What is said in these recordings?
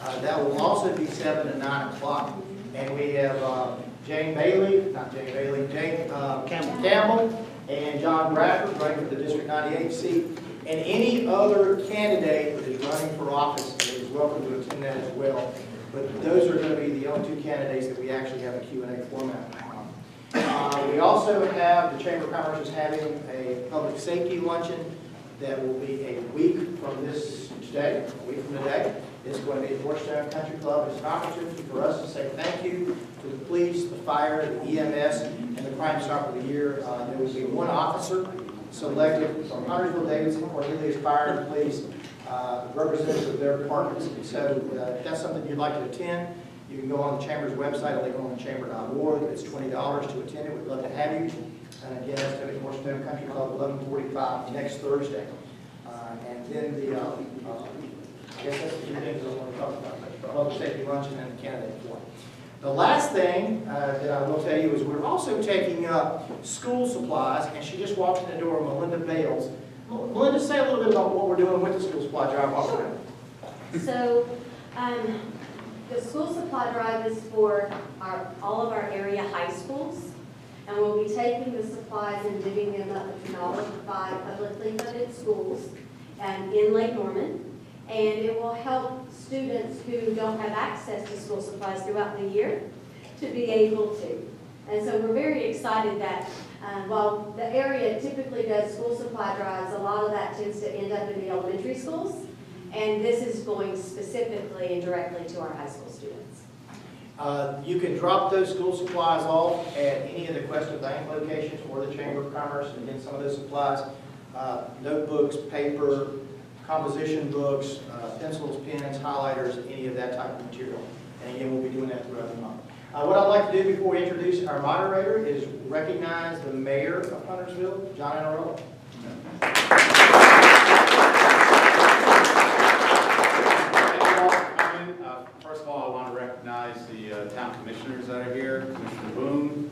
That will also be 7 to 9 o'clock. And we have Jane Campbell and John Bradford running for the District 98 seat. And any other candidate that is running for office is welcome to attend that as well. But those are going to be the only 2 candidates that we actually have a Q&A format on. We also have, the Chamber of Commerce is having a public safety luncheon that will be a week from this today, a week from today. It's going to be at Georgetown Country Club. It's an opportunity for us to say thank you to the police, the fire, the EMS, and the Crime Stop of the Year. There will be 1 officer selected from Huntersville, Davidson, Cornelius Fire and Police, representatives of their departments. And so if that's something you'd like to attend, you can go on the Chamber's website, or they go on chamber.org. It's $20 to attend it. We'd love to have you. And again, that's at Georgetown Country Club, 11:45 next Thursday. And then I guess that's the 2 things I want to talk about: public safety luncheon and the candidate forum. The last thing that I will tell you is we're also taking up school supplies, and she just walked in the door, Melinda Bales. Melinda, say a little bit about what we're doing with the school supply drive. Sure. So, the school supply drive is for all of our area high schools, and we'll be taking the supplies and divvying them up between all of the 5 publicly funded schools and in Lake Norman. And it will help students who don't have access to school supplies throughout the year to be able to. And so we're very excited that while the area typically does school supply drives, a lot of that tends to end up in the elementary schools. And this is going specifically and directly to our high school students. You can drop those school supplies off at any of the Cuesta Bank locations or the Chamber of Commerce. And again, some of those supplies, notebooks, paper, composition books, pencils, pens, highlighters, any of that type of material. And again, we'll be doing that throughout the month. What I'd like to do before we introduce our moderator is recognize the mayor of Huntersville, John Anarella. First of all, I want to recognize the town commissioners that are here. Commissioner Boone.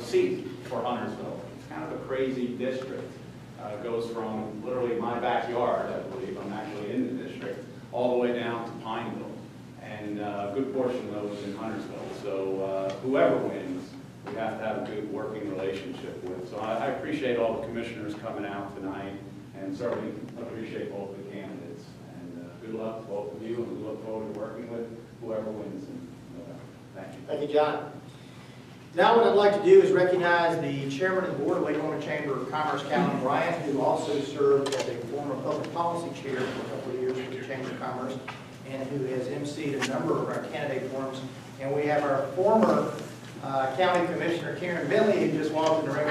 Seat for Huntersville. It's kind of a crazy district. It goes from literally my backyard, I believe, I'm actually in the district, all the way down to Pineville. And a good portion of those in Huntersville. So whoever wins, we have to have a good working relationship with. So I appreciate all the commissioners coming out tonight, and certainly appreciate both the candidates. And good luck to both of you, and we look forward to working with whoever wins. Thank you. Thank you, John. Now what I'd like to do is recognize the chairman of the board of Lake Norman Chamber of Commerce, Calvin Bryant, who also served as a former public policy chair for a couple of years with the Chamber of Commerce, and who has emceed a number of our candidate forums. And we have our former county commissioner, Karen Bentley, who just walked in the ring.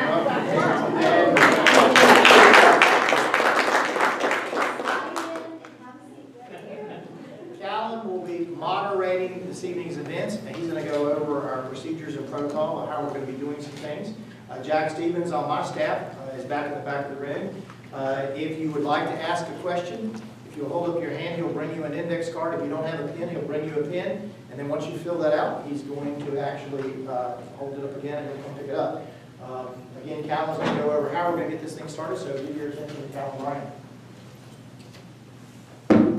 Calvin will be moderating this evening's events, and he's going to go over our procedures and protocol and how we're going to be doing some things. Jack Stevens on my staff is back in the back of the room. If you would like to ask a question, if you'll hold up your hand, he'll bring you an index card. If you don't have a pen, he'll bring you a pen. And then once you fill that out, he's going to actually hold it up again and he'll come pick it up. Again, Calvin's going to go over how we're going to get this thing started, so give your attention to Calvin Bryant.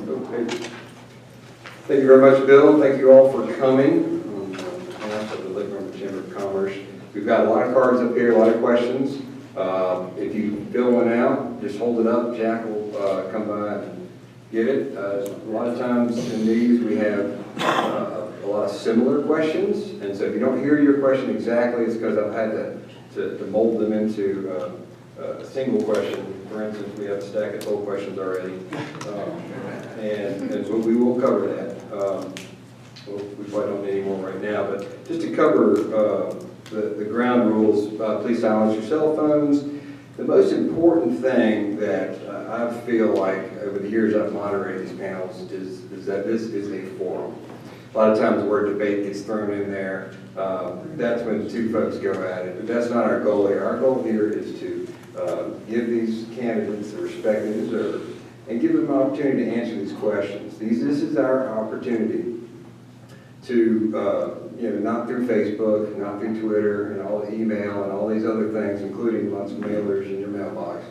Okay. Thank you very much, Bill. Thank you all for coming on behalf of the Lake Norman Chamber of Commerce. We've got a lot of cards up here, a lot of questions. If you fill one out, just hold it up. Jack will come by and get it. A lot of times in these we have a lot of similar questions, and so if you don't hear your question exactly, it's because I've had to mold them into a single question. For instance, we have a stack of 12 questions already, and so we will cover that. We probably don't need any more right now, but just to cover the ground rules, please silence your cell phones. The most important thing that I feel like over the years I've moderated these panels is that this is a forum. A lot of times the word debate gets thrown in there. That's when two folks go at it. But that's not our goal here. Our goal here is to give these candidates the respect they deserve and give them an opportunity to answer these questions. This is our opportunity to, not through Facebook, not through Twitter, and all the email and all these other things, including lots of mailers in your mailbox,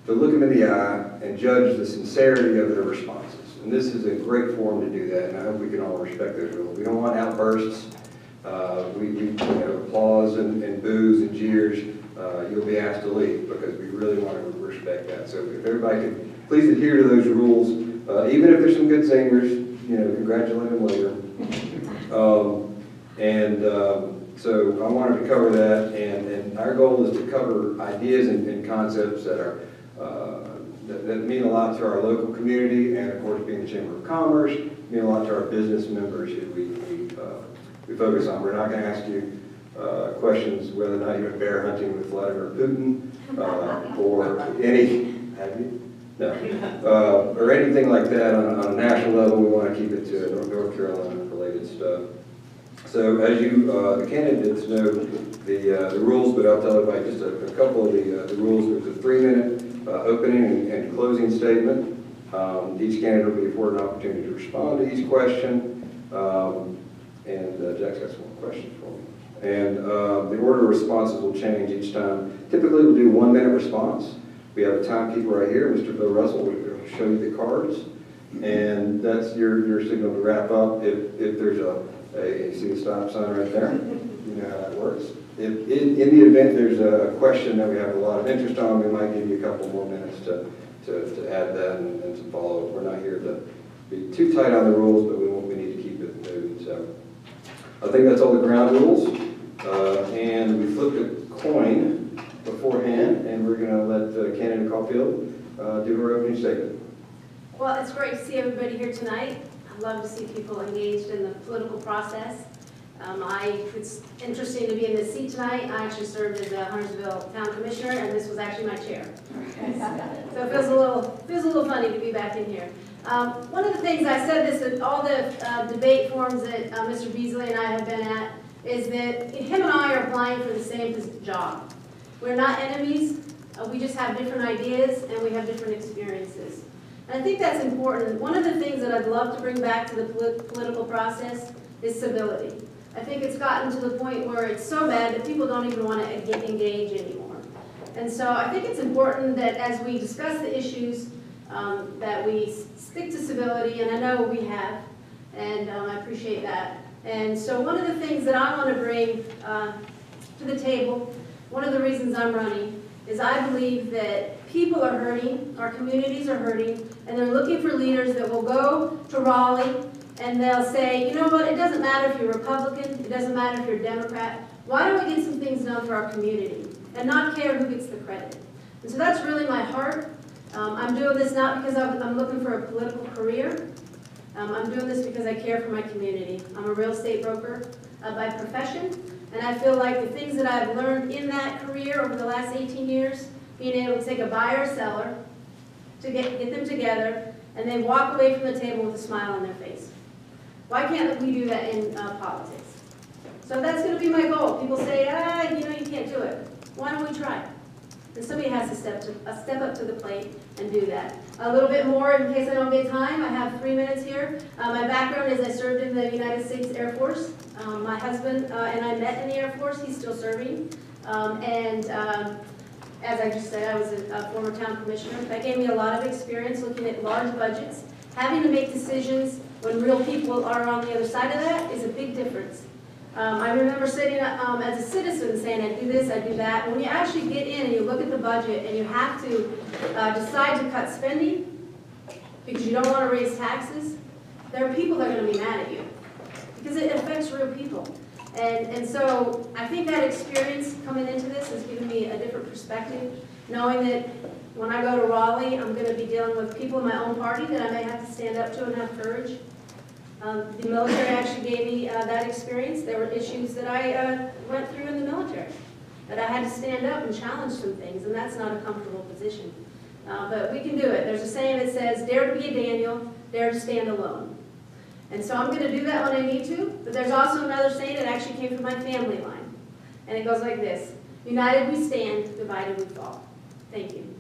to look them in the eye and judge the sincerity of their responses. And this is a great forum to do that, and I hope we can all respect those rules. We don't want outbursts. We applause and boos and jeers. You'll be asked to leave because we really want to respect that. So if everybody can please adhere to those rules, even if there's some good singers, congratulate them later. So I wanted to cover that, and our goal is to cover ideas and concepts that are that mean a lot to our local community, and of course, being the Chamber of Commerce, mean a lot to our business members who we focus on. We're not going to ask you questions whether or not you went bear hunting with Vladimir Putin or any, have you? No. Or anything like that on a national level. We want to keep it to North Carolina related stuff. So as the candidates know the rules, but I'll tell everybody just a couple of the rules. There's a 3-minute opening and closing statement. Each candidate will be afforded an opportunity to respond to each question. Jack's got some more questions for me. And the order of responses will change each time. Typically, we'll do 1-minute response. We have a timekeeper right here, Mr. Bill Russell, will show you the cards. And that's your signal to wrap up. If there's you see the stop sign right there? You know how that works. In the event there's a question that we have a lot of interest on, we might give you a couple more minutes to add that and to follow. We're not here to be too tight on the rules, but we need to keep it moving. So I think that's all the ground rules. And we flipped a coin beforehand, and we're going to let candidate Caulfield do her opening statement. Well, it's great to see everybody here tonight. I love to see people engaged in the political process. It's interesting to be in this seat tonight. I actually served as a Huntersville Town Commissioner, and this was actually my chair. So it feels a little funny to be back in here. One of the things I said this at all the debate forums that Mr. Beasley and I have been at is that him and I are applying for the same job. We're not enemies. We just have different ideas and we have different experiences. And I think that's important. One of the things that I'd love to bring back to the political process is civility. I think it's gotten to the point where it's so bad that people don't even want to engage anymore. And so I think it's important that as we discuss the issues, that we stick to civility, and I know we have, and I appreciate that. And so one of the things that I want to bring to the table, one of the reasons I'm running, is I believe that people are hurting, our communities are hurting, and they're looking for leaders that will go to Raleigh and they'll say, you know what, it doesn't matter if you're Republican, it doesn't matter if you're Democrat, why don't we get some things done for our community and not care who gets the credit? And so that's really my heart. I'm doing this not because I'm looking for a political career. I'm doing this because I care for my community. I'm a real estate broker by profession, and I feel like the things that I've learned in that career over the last 18 years, being able to take a buyer or seller, to get them together, and they walk away from the table with a smile on their face. Why can't we do that in politics? So that's going to be my goal. People say, you can't do it. Why don't we try? And somebody has to step up to the plate and do that. A little bit more in case I don't get time. I have 3 minutes here. My background is I served in the United States Air Force. My husband and I met in the Air Force. He's still serving. As I just said, I was a former town commissioner. That gave me a lot of experience looking at large budgets. Having to make decisions when real people are on the other side of that is a big difference. I remember sitting as a citizen saying, I do this, I do that. When you actually get in and you look at the budget and you have to decide to cut spending because you don't want to raise taxes, there are people that are going to be mad at you because it affects real people. And so I think that experience coming into this has given me a different perspective, knowing that when I go to Raleigh, I'm going to be dealing with people in my own party that I may have to stand up to and have courage. The military actually gave me that experience. There were issues that I went through in the military, that I had to stand up and challenge some things, and that's not a comfortable position. But we can do it. There's a saying that says, dare to be a Daniel, dare to stand alone. And so I'm going to do that when I need to, but there's also another saying that actually came from my family line. And it goes like this: united we stand, divided we fall. Thank you.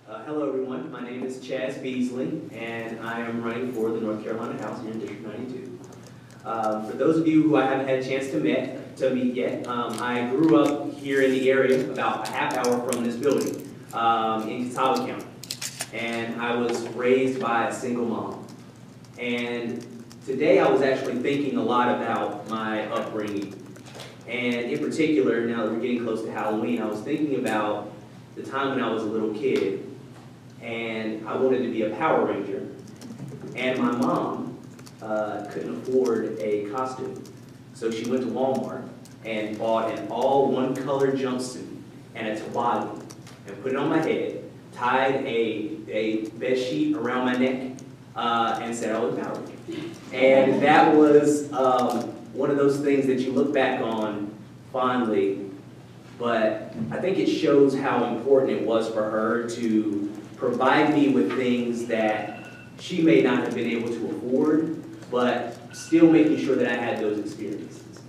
Hello everyone, my name is Chaz Beasley, and I am running for the North Carolina House here in District 92. For those of you who I haven't had a chance to meet yet, I grew up here in the area, about a half hour from this building, in Catawba County. And I was raised by a single mom. And today I was actually thinking a lot about my upbringing. And in particular, now that we're getting close to Halloween, I was thinking about the time when I was a little kid and I wanted to be a Power Ranger. And my mom couldn't afford a costume. So she went to Walmart and bought an all one-color jumpsuit and a toboggan and put it on my head, tied a bed sheet around my neck, and said I was Power Ranger. And that was one of those things that you look back on fondly, but I think it shows how important it was for her to provide me with things that she may not have been able to afford, but still making sure that I had those experiences.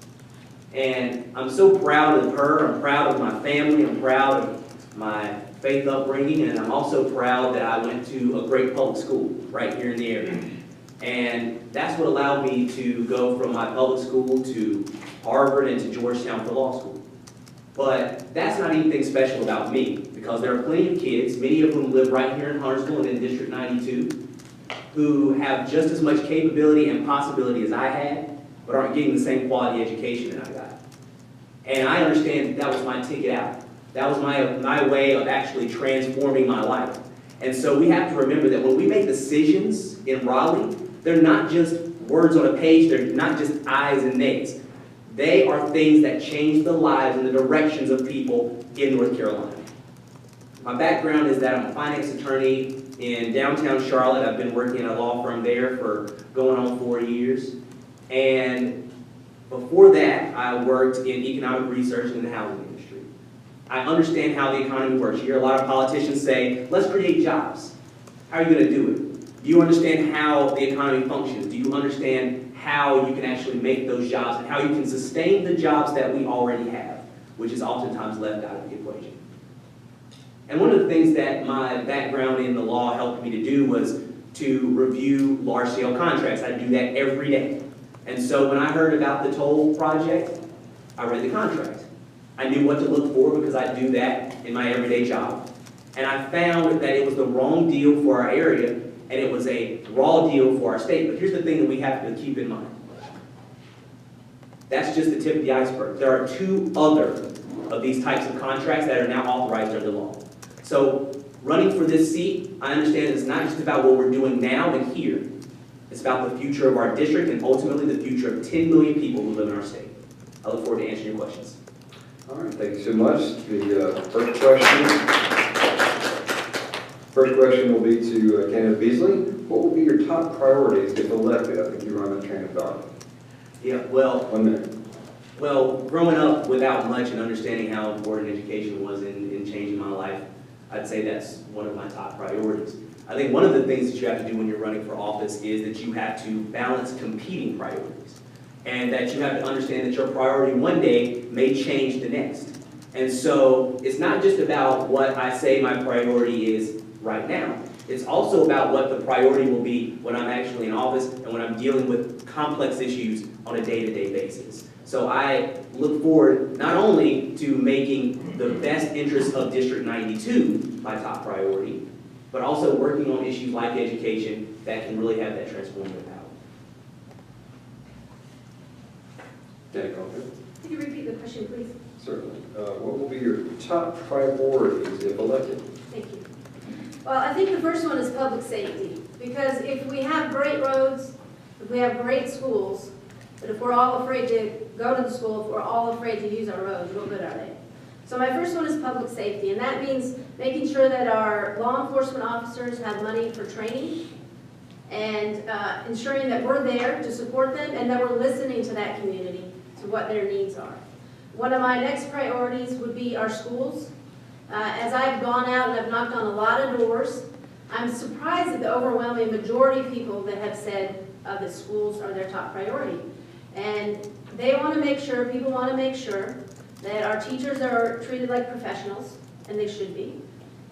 And I'm so proud of her, I'm proud of my family, I'm proud of my faith upbringing, and I'm also proud that I went to a great public school right here in the area. And that's what allowed me to go from my public school to Harvard and to Georgetown for law school. But that's not anything special about me, because there are plenty of kids, many of whom live right here in Huntersville and in District 92, who have just as much capability and possibility as I had, but aren't getting the same quality education that I got. And I understand that was my ticket out. That was my way of actually transforming my life. And so we have to remember that when we make decisions in Raleigh, they're not just words on a page, they're not just ayes and nays. They are things that change the lives and the directions of people in North Carolina. My background is that I'm a finance attorney in downtown Charlotte. I've been working at a law firm there for going on 4 years. And before that, I worked in economic research in the housing industry. I understand how the economy works. You hear a lot of politicians say, let's create jobs. How are you going to do it? Do you understand how the economy functions? Do you understand how you can actually make those jobs and how you can sustain the jobs that we already have, which is oftentimes left out of the equation? And one of the things that my background in the law helped me to do was to review large-scale contracts. I do that every day. And so when I heard about the toll project, I read the contract. I knew what to look for because I do that in my everyday job. And I found that it was the wrong deal for our area, and it was a raw deal for our state. But here's the thing that we have to keep in mind. That's just the tip of the iceberg. There are 2 other of these types of contracts that are now authorized under law. So running for this seat, I understand it's not just about what we're doing now and here. It's about the future of our district and ultimately the future of 10 million people who live in our state. I look forward to answering your questions. All right, thank you so much. The first question will be to candidate Beasley. What will be your top priorities if elected? I think you were on that train of thought. Yeah, well, 1 minute. Well, growing up without much and understanding how important education was in changing my life, I'd say that's one of my top priorities. I think one of the things that you have to do when you're running for office is that you have to balance competing priorities. And that you have to understand that your priority one day may change the next. And so it's not just about what I say my priority is right now. It's also about what the priority will be when I'm actually in office and when I'm dealing with complex issues on a day-to-day basis. So I look forward not only to making the best interests of District 92 my top priority, but also working on issues like education that can really have that transformative power. Danae, Caulfield. Could you repeat the question, please? Certainly. What will be your top priorities if elected? Thank you. Well, I think the first one is public safety, because if we have great roads, if we have great schools, but if we're all afraid to go to the school, if we're all afraid to use our roads, what good are they? So my first one is public safety, and that means making sure that our law enforcement officers have money for training and ensuring that we're there to support them and that we're listening to that community to what their needs are. One of my next priorities would be our schools. As I've gone out and I've knocked on a lot of doors, I'm surprised at the overwhelming majority of people that have said that schools are their top priority. And they want to make sure, people want to make sure that our teachers are treated like professionals, and they should be.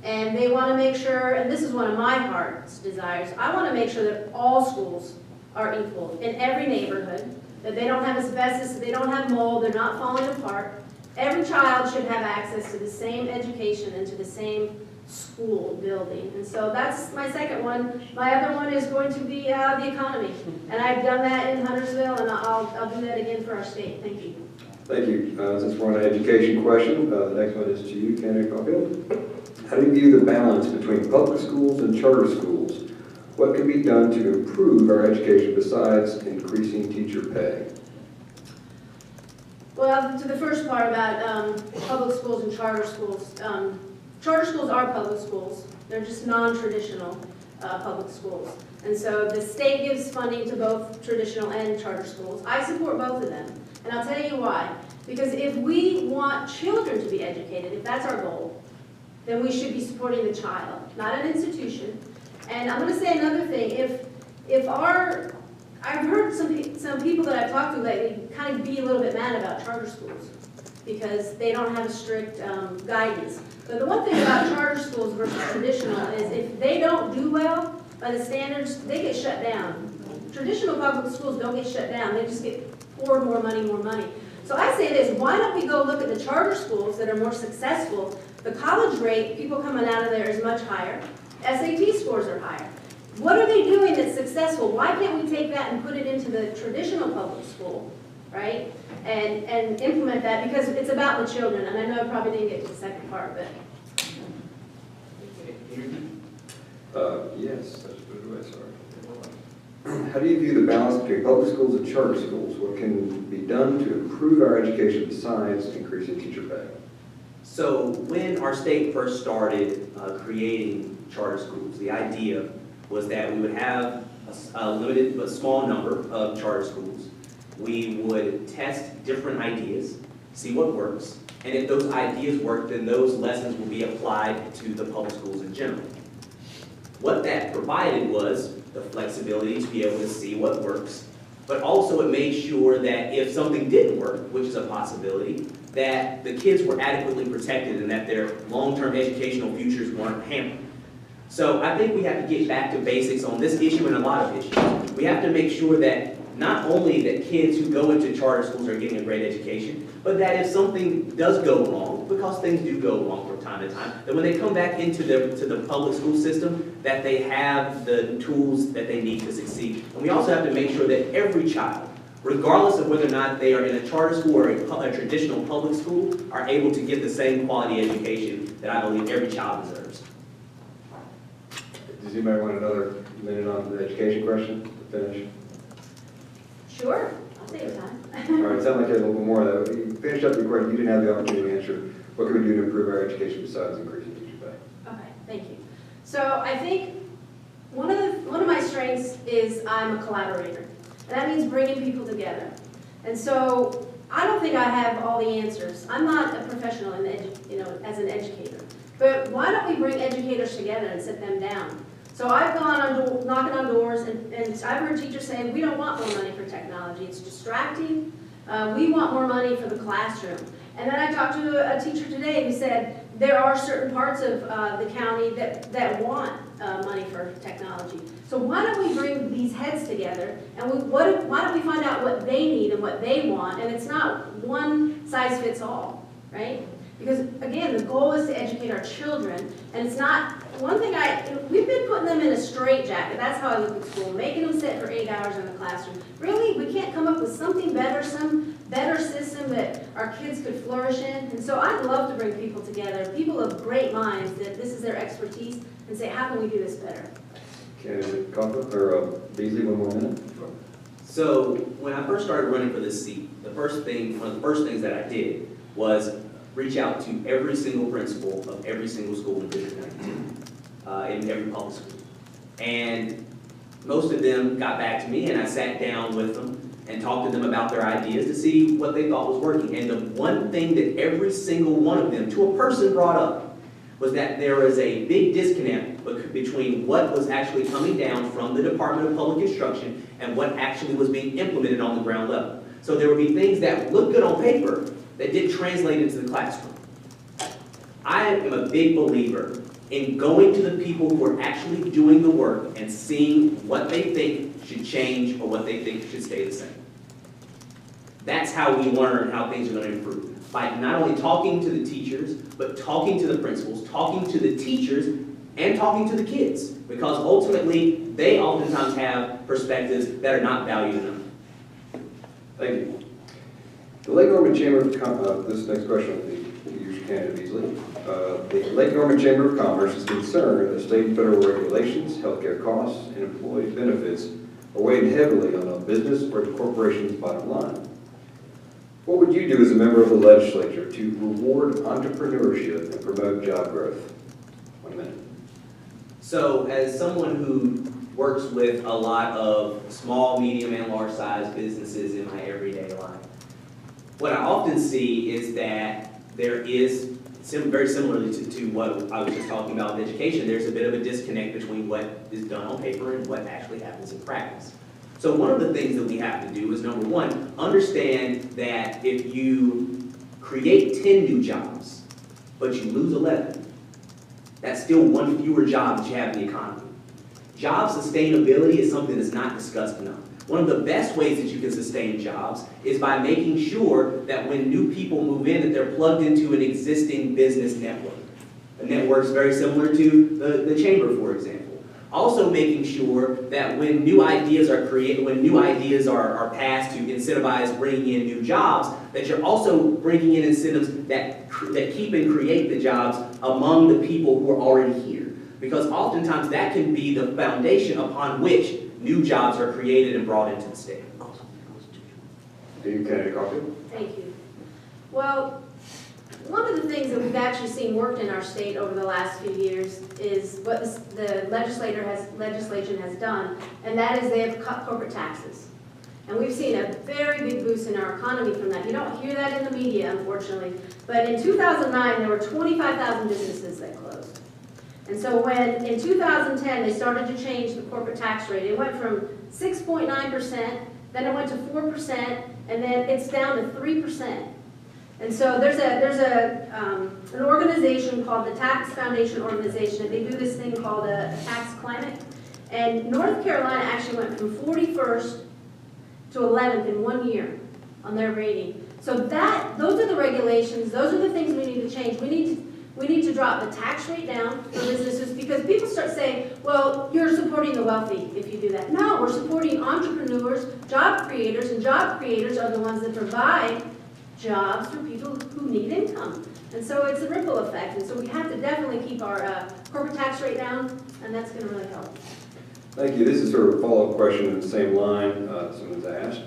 And they want to make sure, and this is one of my heart's desires, I want to make sure that all schools are equal in every neighborhood, that they don't have asbestos, that they don't have mold, they're not falling apart. Every child should have access to the same education and to the same school building. And so that's my second one. My other one is going to be the economy. And I've done that in Huntersville, and I'll do that again for our state. Thank you. Thank you. Since we're on an education question, the next one is to you, candidate Caulfield. How do you view the balance between public schools and charter schools? What can be done to improve our education besides increasing teacher pay? Well, to the first part about public schools and charter schools. Charter schools are public schools. They're just non-traditional public schools. And so the state gives funding to both traditional and charter schools. I support both of them. And I'll tell you why. Because if we want children to be educated, if that's our goal, then we should be supporting the child, not an institution. And I'm going to say another thing. I've heard some people that I've talked to lately kind of be a little bit mad about charter schools because they don't have a strict guidance. But the one thing about charter schools versus traditional is if they don't do well by the standards, they get shut down. Traditional public schools don't get shut down. They just get poured more money, more money. So I say this, why don't we go look at the charter schools that are more successful? The college rate, people coming out of there is much higher. SAT scores are higher. What are they doing that's successful? Why can't we take that and put it into the traditional public school, right? And implement that, because it's about the children. And I know I probably didn't get to the second part, but. Yes, that's good advice, sorry. How do you view the balance between public schools and charter schools? What can be done to improve our education besides increasing teacher pay? So when our state first started creating charter schools, the idea was that we would have a limited but small number of charter schools. We would test different ideas, see what works, and if those ideas work, then those lessons will be applied to the public schools in general. What that provided was the flexibility to be able to see what works, but also it made sure that if something didn't work, which is a possibility, that the kids were adequately protected and that their long-term educational futures weren't hampered. So I think we have to get back to basics on this issue and a lot of issues. We have to make sure that not only that kids who go into charter schools are getting a great education, but that if something does go wrong, because things do go wrong from time to time, that when they come back into the public school system, that they have the tools that they need to succeed. And we also have to make sure that every child, regardless of whether or not they are in a charter school or a traditional public school, are able to get the same quality education that I believe every child deserves. Does anybody want another minute on the education question to finish? Sure, I'll take time. All right, it sounds like you had a little bit more of that. You finished up your question. You didn't have the opportunity to answer. What can we do to improve our education besides increasing teacher pay? Okay, thank you. So I think one of my strengths is I'm a collaborator. And that means bringing people together. And so I don't think I have all the answers. I'm not a professional in as an educator. But why don't we bring educators together and sit them down? So I've gone on knocking on doors, and I've heard teachers saying, we don't want more money for technology. It's distracting. We want more money for the classroom. And then I talked to a teacher today who said there are certain parts of the county that want money for technology. So why don't we bring these heads together, and why don't we find out what they need and what they want, and it's not one size fits all, right? Because again, the goal is to educate our children, and it's not, one thing we've been putting them in a straitjacket. That's how I look at school, making them sit for 8 hours in the classroom. Really, we can't come up with something better, some better system that our kids could flourish in. And so I'd love to bring people together, people of great minds that this is their expertise, and say, how can we do this better? Candidate Caulfield, or Beasley, one more minute. So when I first started running for this seat, one of the first things that I did was reach out to every single principal of every single school in District 92, in every public school. And most of them got back to me, and I sat down with them and talked to them about their ideas to see what they thought was working. And the one thing that every single one of them, to a person, brought up was that there is a big disconnect between what was actually coming down from the Department of Public Instruction and what actually was being implemented on the ground level. So there would be things that look good on paper that didn't translate into the classroom. I am a big believer in going to the people who are actually doing the work and seeing what they think should change or what they think should stay the same. That's how we learn how things are going to improve. By not only talking to the teachers, but talking to the principals, talking to the teachers, and talking to the kids. Because ultimately, they oftentimes have perspectives that are not valued enough. Thank you. The Lake Norman Chamber of this next question will be your candidate, Beasley. The Lake Norman Chamber of Commerce is concerned that state and federal regulations, healthcare costs, and employee benefits are weighing heavily on a business or the corporation's bottom line. What would you do as a member of the legislature to reward entrepreneurship and promote job growth? 1 minute. So, as someone who works with a lot of small, medium, and large-sized businesses in my everyday life, what I often see is that there is, very similarly to what I was just talking about with education, there's a bit of a disconnect between what is done on paper and what actually happens in practice. So one of the things that we have to do is, number one, understand that if you create 10 new jobs, but you lose 11, that's still one fewer job that you have in the economy. Job sustainability is something that's not discussed enough. One of the best ways that you can sustain jobs is by making sure that when new people move in, that they're plugged into an existing business network. A network's very similar to the chamber, for example. Also making sure that when new ideas are created, when new ideas are passed to incentivize bringing in new jobs, that you're also bringing in incentives that keep and create the jobs among the people who are already here. Because oftentimes that can be the foundation upon which new jobs are created and brought into the state. Do you, candidate Caulfield? Thank you. Well, one of the things that we've actually seen worked in our state over the last few years is what the legislation has done, and that is they have cut corporate taxes. And we've seen a very big boost in our economy from that. You don't hear that in the media, unfortunately. But in 2009, there were 25,000 businesses that closed. And so when, in 2010, they started to change the corporate tax rate, it went from 6.9%, then it went to 4%, and then it's down to 3%. And so there's an organization called the Tax Foundation Organization, and they do this thing called a tax climate. And North Carolina actually went from 41st to 11th in 1 year on their rating. So those are the regulations, those are the things we need to change. We need to drop the tax rate down for businesses, because people start saying, well, you're supporting the wealthy if you do that. No, we're supporting entrepreneurs, job creators, and job creators are the ones that provide jobs for people who need income. And so it's a ripple effect. And so we have to definitely keep our corporate tax rate down, and that's going to really help. Thank you. This is sort of a follow-up question in the same line someone's asked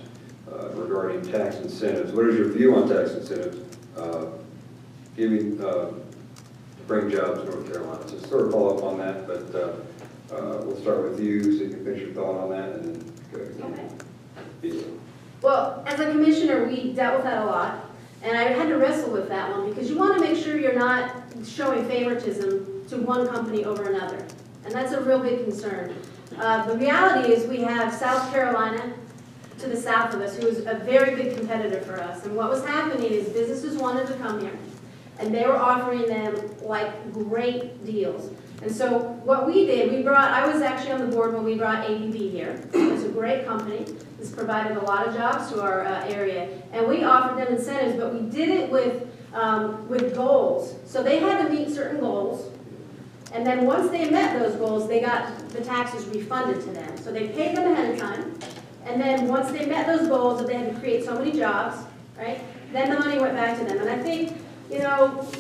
regarding tax incentives. What is your view on tax incentives to bring jobs to North Carolina? So sort of follow up on that, but we'll start with you so you can finish your thought on that and then go to Okay. Well, as a commissioner, we dealt with that a lot, and I had to wrestle with that one, because you want to make sure you're not showing favoritism to one company over another, and that's a real big concern. The reality is we have South Carolina to the south of us, who is a very big competitor for us, and what was happening is businesses wanted to come here, and they were offering them like great deals. And so what we did, I was actually on the board when we brought ABB here. It's a great company. It's provided a lot of jobs to our area. And we offered them incentives, but we did it with goals. So they had to meet certain goals. And then once they met those goals, they got the taxes refunded to them. So they paid them ahead of time. And then once they met those goals, that they had to create so many jobs, right? Then the money went back to them. And I think, you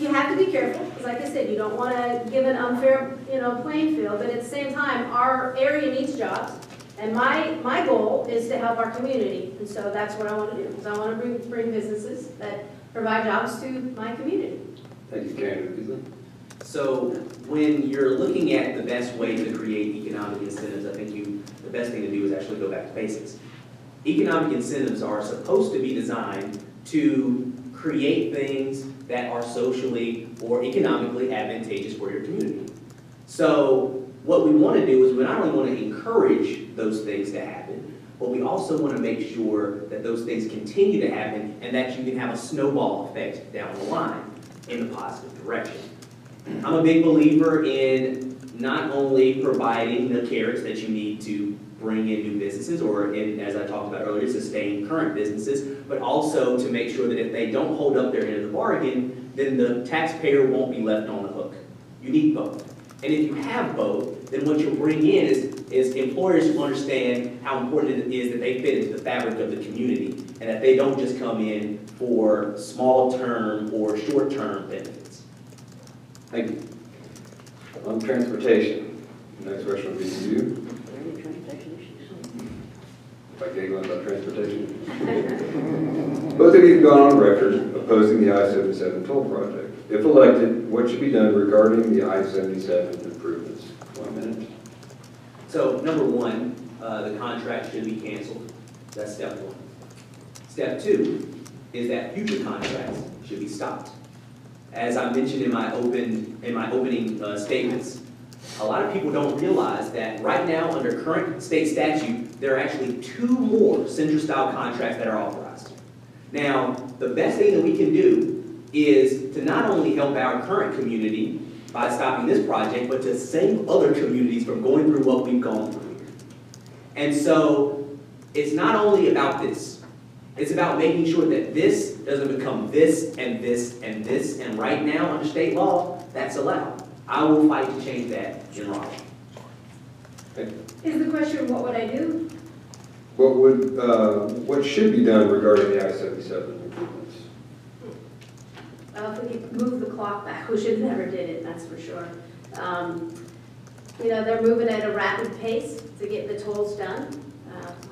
have to be careful, because like I said, you don't want to give an unfair, playing field, but at the same time, our area needs jobs, and my goal is to help our community, and so that's what I want to do, because I want to bring businesses that provide jobs to my community. Thank you, candidate Beasley. So when you're looking at the best way to create economic incentives, I think the best thing to do is actually go back to basics. Economic incentives are supposed to be designed to create things that are socially or economically advantageous for your community. So what we want to do is we not only want to encourage those things to happen, but we also want to make sure that those things continue to happen and that you can have a snowball effect down the line in the positive direction. I'm a big believer in not only providing the carrots that you need to bring in new businesses or, as I talked about earlier, sustain current businesses, but also to make sure that if they don't hold up their end of the bargain, then the taxpayer won't be left on the hook. You need both. And if you have both, then what you'll bring in is employers who understand how important it is that they fit into the fabric of the community and that they don't just come in for small-term or short-term benefits. Thank you. On transportation, the next question will be to you. If I giggle about transportation. Both of you have gone on record opposing the I-77 toll project. If elected, what should be done regarding the I-77 improvements? 1 minute. So, number one, the contract should be canceled. That's step one. Step two is that future contracts should be stopped. As I mentioned in my opening statements, a lot of people don't realize that right now, under current state statute, there are actually 2 more Centra-style contracts that are authorized. Now, the best thing that we can do is to not only help our current community by stopping this project, but to save other communities from going through what we've gone through here. And so, it's not only about this. It's about making sure that this doesn't become this and this and this, and right now, under state law, that's allowed. I will fight to change that in Raleigh. Is the question, what would I do? What should be done regarding the I-77 improvements? Well, if we could move the clock back, we should have never did it, that's for sure. You know, they're moving at a rapid pace to get the tolls done.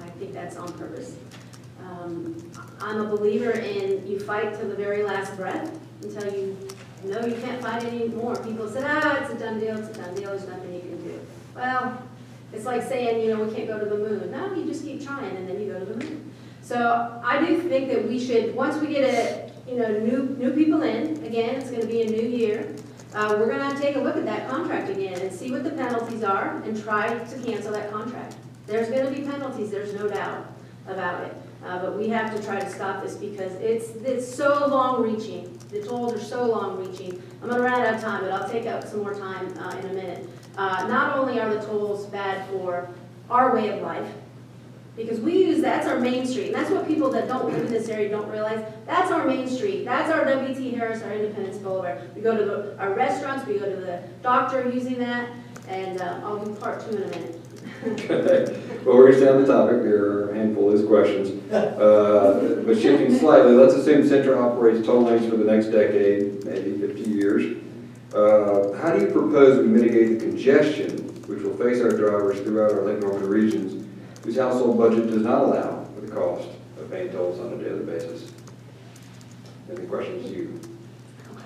I think that's on purpose. I'm a believer in you fight to the very last breath until you know you can't fight anymore. People said, it's a done deal, there's nothing you can do. Well, it's like saying, you know, we can't go to the moon. No, you just keep trying and then you go to the moon. So I do think that we should, once we get new people in, again, it's going to be a new year, we're going to take a look at that contract again and see what the penalties are and try to cancel that contract. There's going to be penalties, there's no doubt about it. But we have to try to stop this because it's so long-reaching. The tolls are so long-reaching. I'm going to run out of time, but I'll take up some more time in a minute. Not only are the tolls bad for our way of life, because we use, that's our main street, and that's what people that don't live in this area don't realize. That's our main street. That's our W.T. Harris, our Independence Boulevard. We go to our restaurants, we go to the doctor using that, and I'll do part 2 in a minute. Okay. Well, we're going to stay on the topic. There are a handful of these questions. But shifting slightly, let's assume Centra operates toll lanes for the next decade, maybe 50 years. How do you propose we mitigate the congestion which will face our drivers throughout our Lake Norman regions whose household budget does not allow for the cost of paying tolls on a daily basis? Any questions? You? Okay.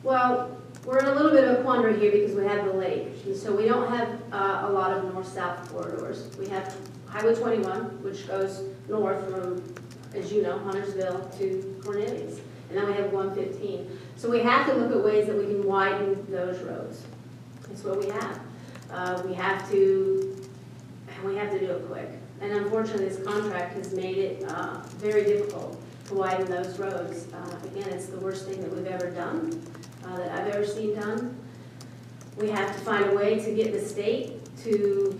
Well, we're in a little bit of a quandary here because we have the lake. And so we don't have a lot of north-south corridors. We have Highway 21, which goes north from, as you know, Huntersville to Cornelius. And then we have 115. So we have to look at ways that we can widen those roads. That's what we have. We have to do it quick. And unfortunately, this contract has made it very difficult to widen those roads. Again, it's the worst thing that we've ever done, that I've ever seen done. We have to find a way to get the state to,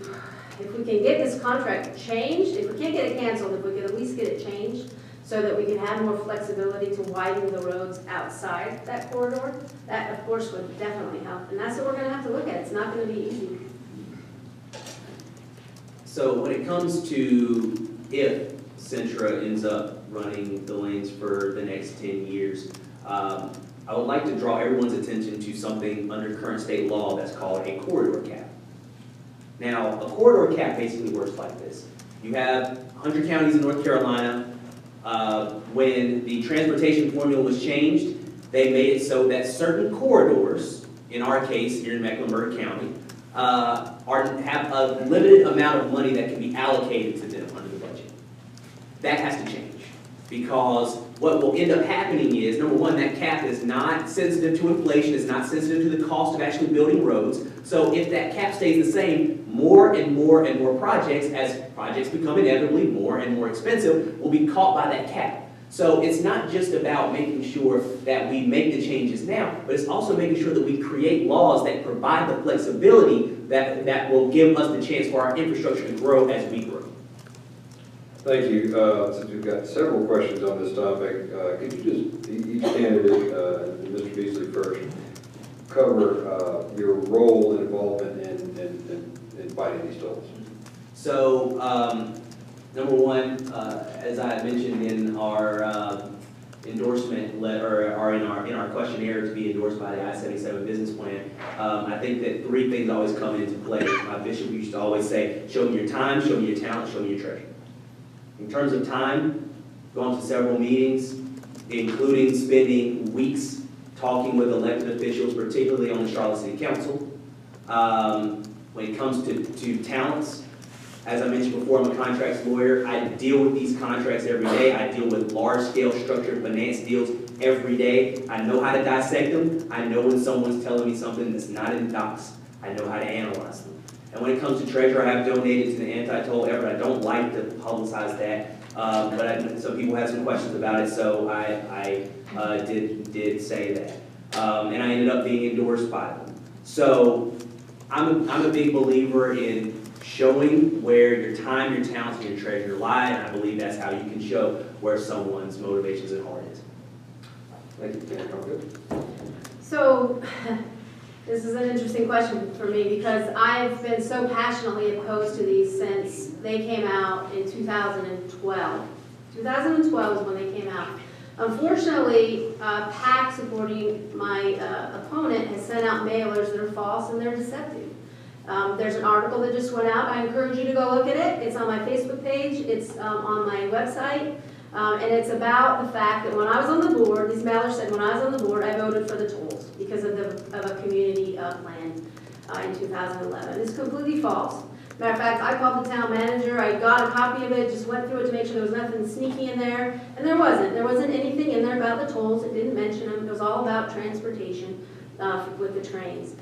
if we can get this contract changed, if we can't get it canceled, if we can at least get it changed so that we can have more flexibility to widen the roads outside that corridor, that of course would definitely help. And that's what we're gonna have to look at. It's not gonna be easy. So when it comes to if Centra ends up running the lanes for the next 10 years, I would like to draw everyone's attention to something under current state law that's called a corridor cap. Now, a corridor cap basically works like this. You have 100 counties in North Carolina. When the transportation formula was changed, they made it so that certain corridors, in our case here in Mecklenburg County, have a limited amount of money that can be allocated to them under the budget. that has to change. Because what will end up happening is, number one, that cap is not sensitive to inflation, it's not sensitive to the cost of actually building roads. So if that cap stays the same, more and more and more projects, as projects become inevitably more and more expensive, will be caught by that cap. So it's not just about making sure that we make the changes now, but it's also making sure that we create laws that provide the flexibility that will give us the chance for our infrastructure to grow as we grow. Thank you. Since we've got several questions on this topic, could you just, each candidate, Mr. Beasley first, cover your role and involvement in fighting these tolls? So, number one, as I mentioned in our endorsement letter, or in our questionnaire to be endorsed by the I-77 business plan, I think that three things always come into play. My bishop used to always say, show me your time, show me your talent, show me your treasure. In terms of time, gone to several meetings, including spending weeks talking with elected officials, particularly on the Charlotte City Council. When it comes to talents, as I mentioned before, I'm a contracts lawyer. I deal with these contracts every day. I deal with large-scale structured finance deals every day. I know how to dissect them. I know when someone's telling me something that's not in the docs. I know how to analyze them. And when it comes to treasure, I have donated to the anti-toll effort. I don't like to publicize that, but some people had some questions about it, so I did say that. And I ended up being endorsed by them. So I'm a big believer in showing where your time, your talents, and your treasure lie, and I believe that's how you can show where someone's motivations and heart is. Thank you, Danae. Caulfield. So, this is an interesting question for me because I've been so passionately opposed to these since they came out in 2012. 2012 is when they came out. Unfortunately, PAC supporting my opponent has sent out mailers that are false and they're deceptive. There's an article that just went out. I encourage you to go look at it. It's on my Facebook page. It's on my website. And it's about the fact that when I was on the board, these mailers said when I was on the board, I voted for the tolls because of a community plan in 2011. It's completely false. Matter of fact, I called the town manager. I got a copy of it, just went through it to make sure there was nothing sneaky in there. And there wasn't. There wasn't anything in there about the tolls. It didn't mention them. It was all about transportation with the trains.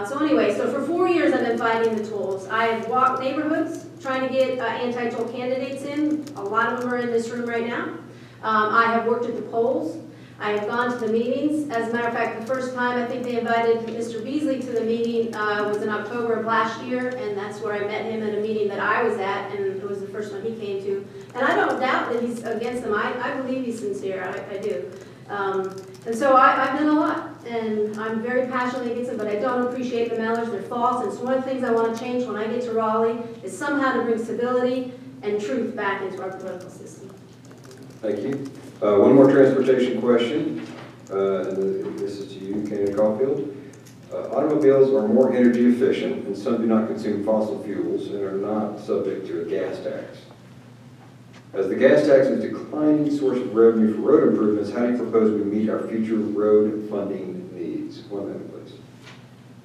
So anyway, so for 4 years I've been fighting the tolls. I have walked neighborhoods trying to get anti-toll candidates in. A lot of them are in this room right now. I have worked at the polls. I have gone to the meetings. As a matter of fact, the first time I think they invited Mr. Beasley to the meeting was in October of last year, and that's where I met him at a meeting that I was at, and it was the first one he came to. And I don't doubt that he's against them. I believe he's sincere. I do. And so I've done a lot, and I'm very passionately against it, but I don't appreciate the mailers. They're false, and it's one of the things I want to change when I get to Raleigh is somehow to bring stability and truth back into our political system. Thank you. One more transportation question, and this is to you, candidate Caulfield. Automobiles are more energy efficient, and some do not consume fossil fuels and are not subject to a gas tax. As the gas tax is a declining source of revenue for road improvements, how do you propose we meet our future road funding needs? 1 minute, please.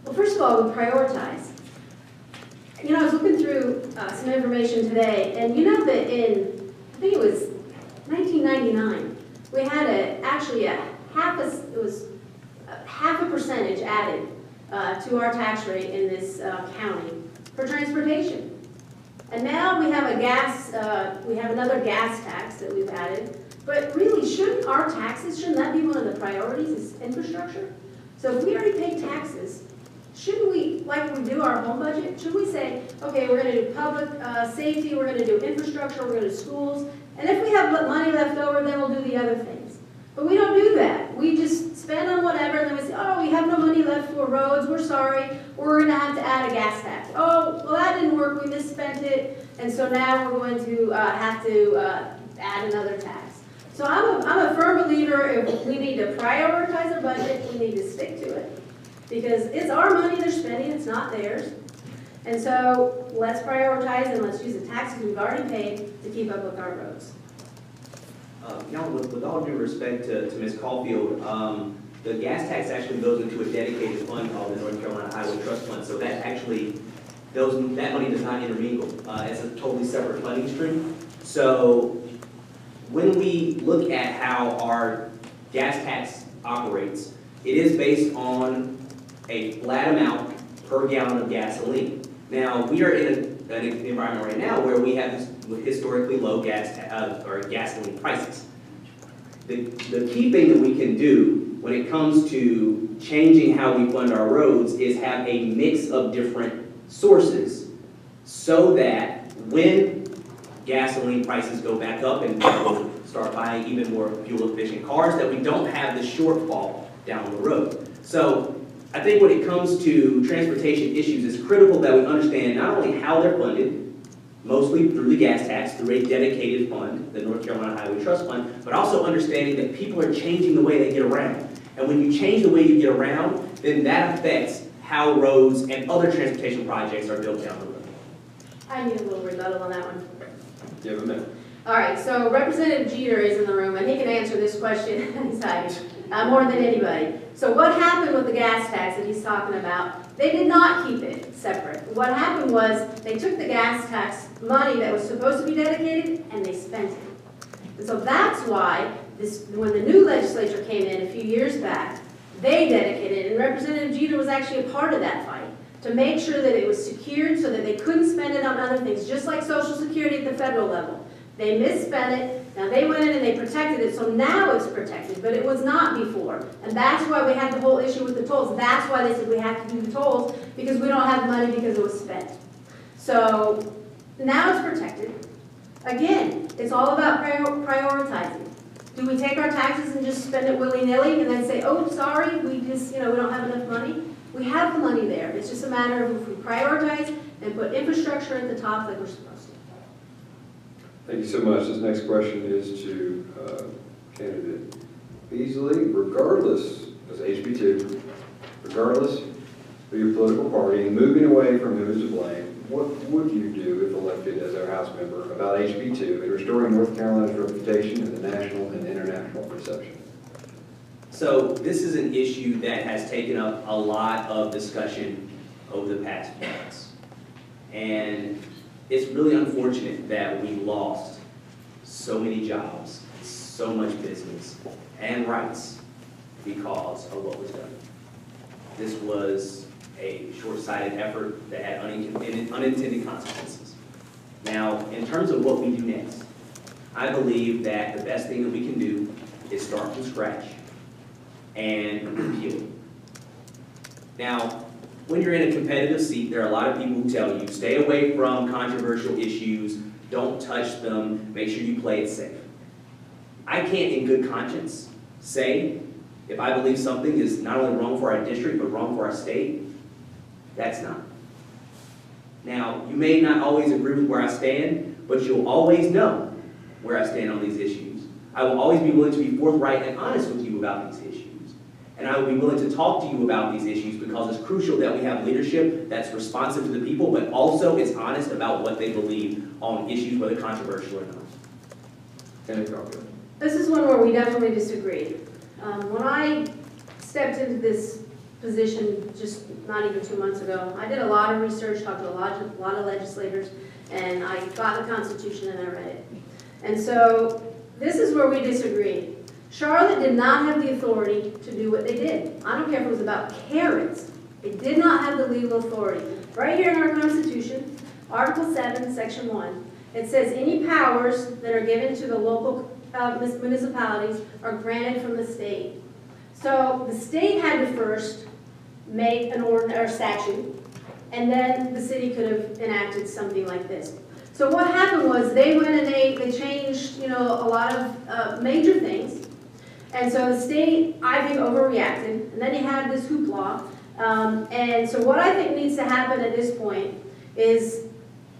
Well, first of all, we prioritize. You know, I was looking through some information today, and you know that in, I think it was 1999, we had actually a half a percentage added to our tax rate in this county for transportation. And now we have another gas tax that we've added. But really, shouldn't our taxes, shouldn't that be one of the priorities is infrastructure? So if we already pay taxes, shouldn't we, like we do our home budget, should we say, okay, we're going to do public safety, we're going to do infrastructure, we're going to do schools, and if we have money left over, then we'll do the other things. But we don't do that. We just spend on whatever, and then we say, oh, we have no money left for roads, we're sorry, we're going to have to add a gas tax. Oh, well, that didn't work, we misspent it, and so now we're going to have to add another tax. So I'm a firm believer if we need to prioritize our budget, we need to stick to it. Because it's our money they're spending, it's not theirs. And so let's prioritize and let's use the taxes we've already paid to keep up with our roads. With all due respect to Ms. Caulfield, the gas tax actually goes into a dedicated fund called the North Carolina Highway Trust Fund. So that actually, that money does not intermingle. It's a totally separate funding stream. So when we look at how our gas tax operates, it is based on a flat amount per gallon of gasoline. Now, we are in an environment right now where we have historically low gasoline prices. The key thing that we can do when it comes to changing how we fund our roads is have a mix of different sources so that when gasoline prices go back up and people start buying even more fuel-efficient cars, that we don't have the shortfall down the road. So I think when it comes to transportation issues, it's critical that we understand not only how they're funded, mostly through the gas tax, through a dedicated fund, the North Carolina Highway Trust Fund, but also understanding that people are changing the way they get around. And when you change the way you get around, then that affects how roads and other transportation projects are built down the road. I need a little rebuttal on that one. You have a minute. All right, so Representative Jeter is in the room, and he can answer this question more than anybody. So what happened with the gas tax that he's talking about? They did not keep it separate. What happened was they took the gas tax money that was supposed to be dedicated and they spent it. And so that's why when the new legislature came in a few years back, they dedicated it, and Representative Jeter was actually a part of that fight to make sure that it was secured so that they couldn't spend it on other things, just like Social Security at the federal level. They misspent it, now they went in and they protected it, so now it's protected, but it was not before. And that's why we had the whole issue with the tolls. That's why they said we have to do the tolls, because we don't have money because it was spent. So now it's protected. Again, it's all about prioritizing. Do we take our taxes and just spend it willy-nilly and then say, oh, sorry, we just, we don't have enough money? We have the money there. It's just a matter of if we prioritize and put infrastructure at the top like we're supposed to. Thank you so much. This next question is to candidate Beasley. Regardless, as HB2, regardless of your political party and moving away from who is to blame, what would you do if elected as our House member about HB2 and restoring North Carolina's reputation in the national and international perception? So this is an issue that has taken up a lot of discussion over the past few months. And it's really unfortunate that we lost so many jobs, so much business, and rights because of what was done. This was a short-sighted effort that had unintended consequences. Now, in terms of what we do next, I believe that the best thing that we can do is start from scratch and repeal. Now, when you're in a competitive seat, there are a lot of people who tell you, stay away from controversial issues, don't touch them, make sure you play it safe. I can't in good conscience say, if I believe something is not only wrong for our district, but wrong for our state, that's not. Now, you may not always agree with where I stand, but you'll always know where I stand on these issues. I will always be willing to be forthright and honest with you about these issues. And I will be willing to talk to you about these issues because it's crucial that we have leadership that's responsive to the people, but also is honest about what they believe on issues, whether controversial or not. Candidate Caulfield. This is one where we definitely disagree. When I stepped into this position just not even 2 months ago, I did a lot of research, talked to a lot of legislators, and I got the Constitution and I read it. And so this is where we disagree. Charlotte did not have the authority to do what they did. I don't care if it was about carrots. It did not have the legal authority. Right here in our Constitution, Article 7, Section 1, it says any powers that are given to the local municipalities are granted from the state. So the state had to first make an ordinance or statute, and then the city could have enacted something like this. So what happened was they went and they changed, a lot of major things. And so the state, I think, overreacted. And then you had this hoopla. And so what I think needs to happen at this point is,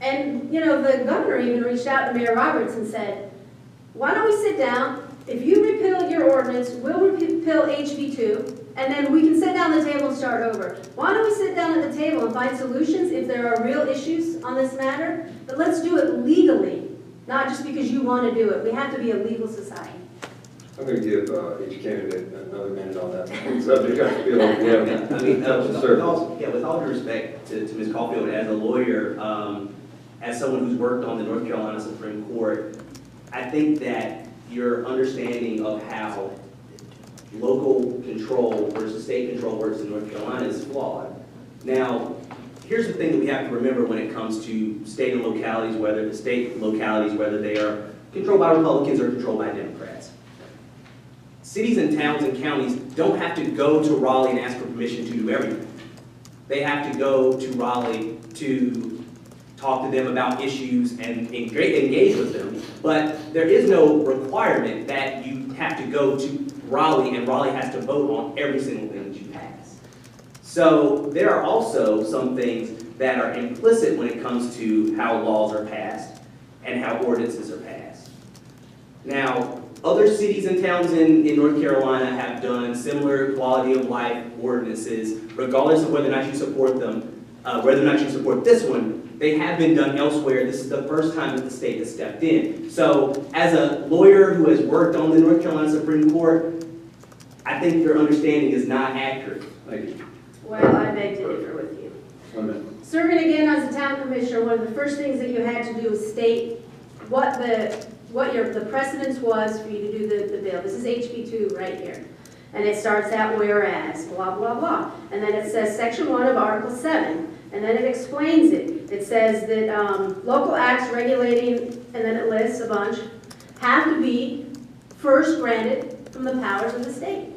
and the governor even reached out to Mayor Roberts and said, why don't we sit down? If you repeal your ordinance, we'll repeal HB2, and then we can sit down at the table and start over. Why don't we sit down at the table and find solutions if there are real issues on this matter? But let's do it legally, not just because you want to do it. We have to be a legal society. I'm going to give each candidate another minute on that subject. I feel like we have with all due respect to Ms. Caulfield, as a lawyer, as someone who's worked on the North Carolina Supreme Court, I think that your understanding of how local control versus state control works in North Carolina is flawed. Now, here's the thing that we have to remember when it comes to state and localities, whether they are controlled by Republicans or controlled by Democrats. Cities and towns and counties don't have to go to Raleigh and ask for permission to do everything. They have to go to Raleigh to talk to them about issues and engage with them, but there is no requirement that you have to go to Raleigh and Raleigh has to vote on every single thing that you pass. So there are also some things that are implicit when it comes to how laws are passed and how ordinances are passed. Now, other cities and towns in North Carolina have done similar quality of life ordinances, regardless of whether or not you support them, whether or not you support this one. They have been done elsewhere. This is the first time that the state has stepped in. So as a lawyer who has worked on the North Carolina Supreme Court, I think your understanding is not accurate. Thank you. Well, I beg to differ with you. 1 minute. Serving again as a town commissioner, one of the first things that you had to do was state what the precedence was for you to do the bill. This is HB 2 right here. And it starts out whereas, blah, blah, blah. And then it says section 1 of Article 7. And then it explains it. It says that local acts regulating, and then it lists a bunch, have to be first granted from the powers of the state.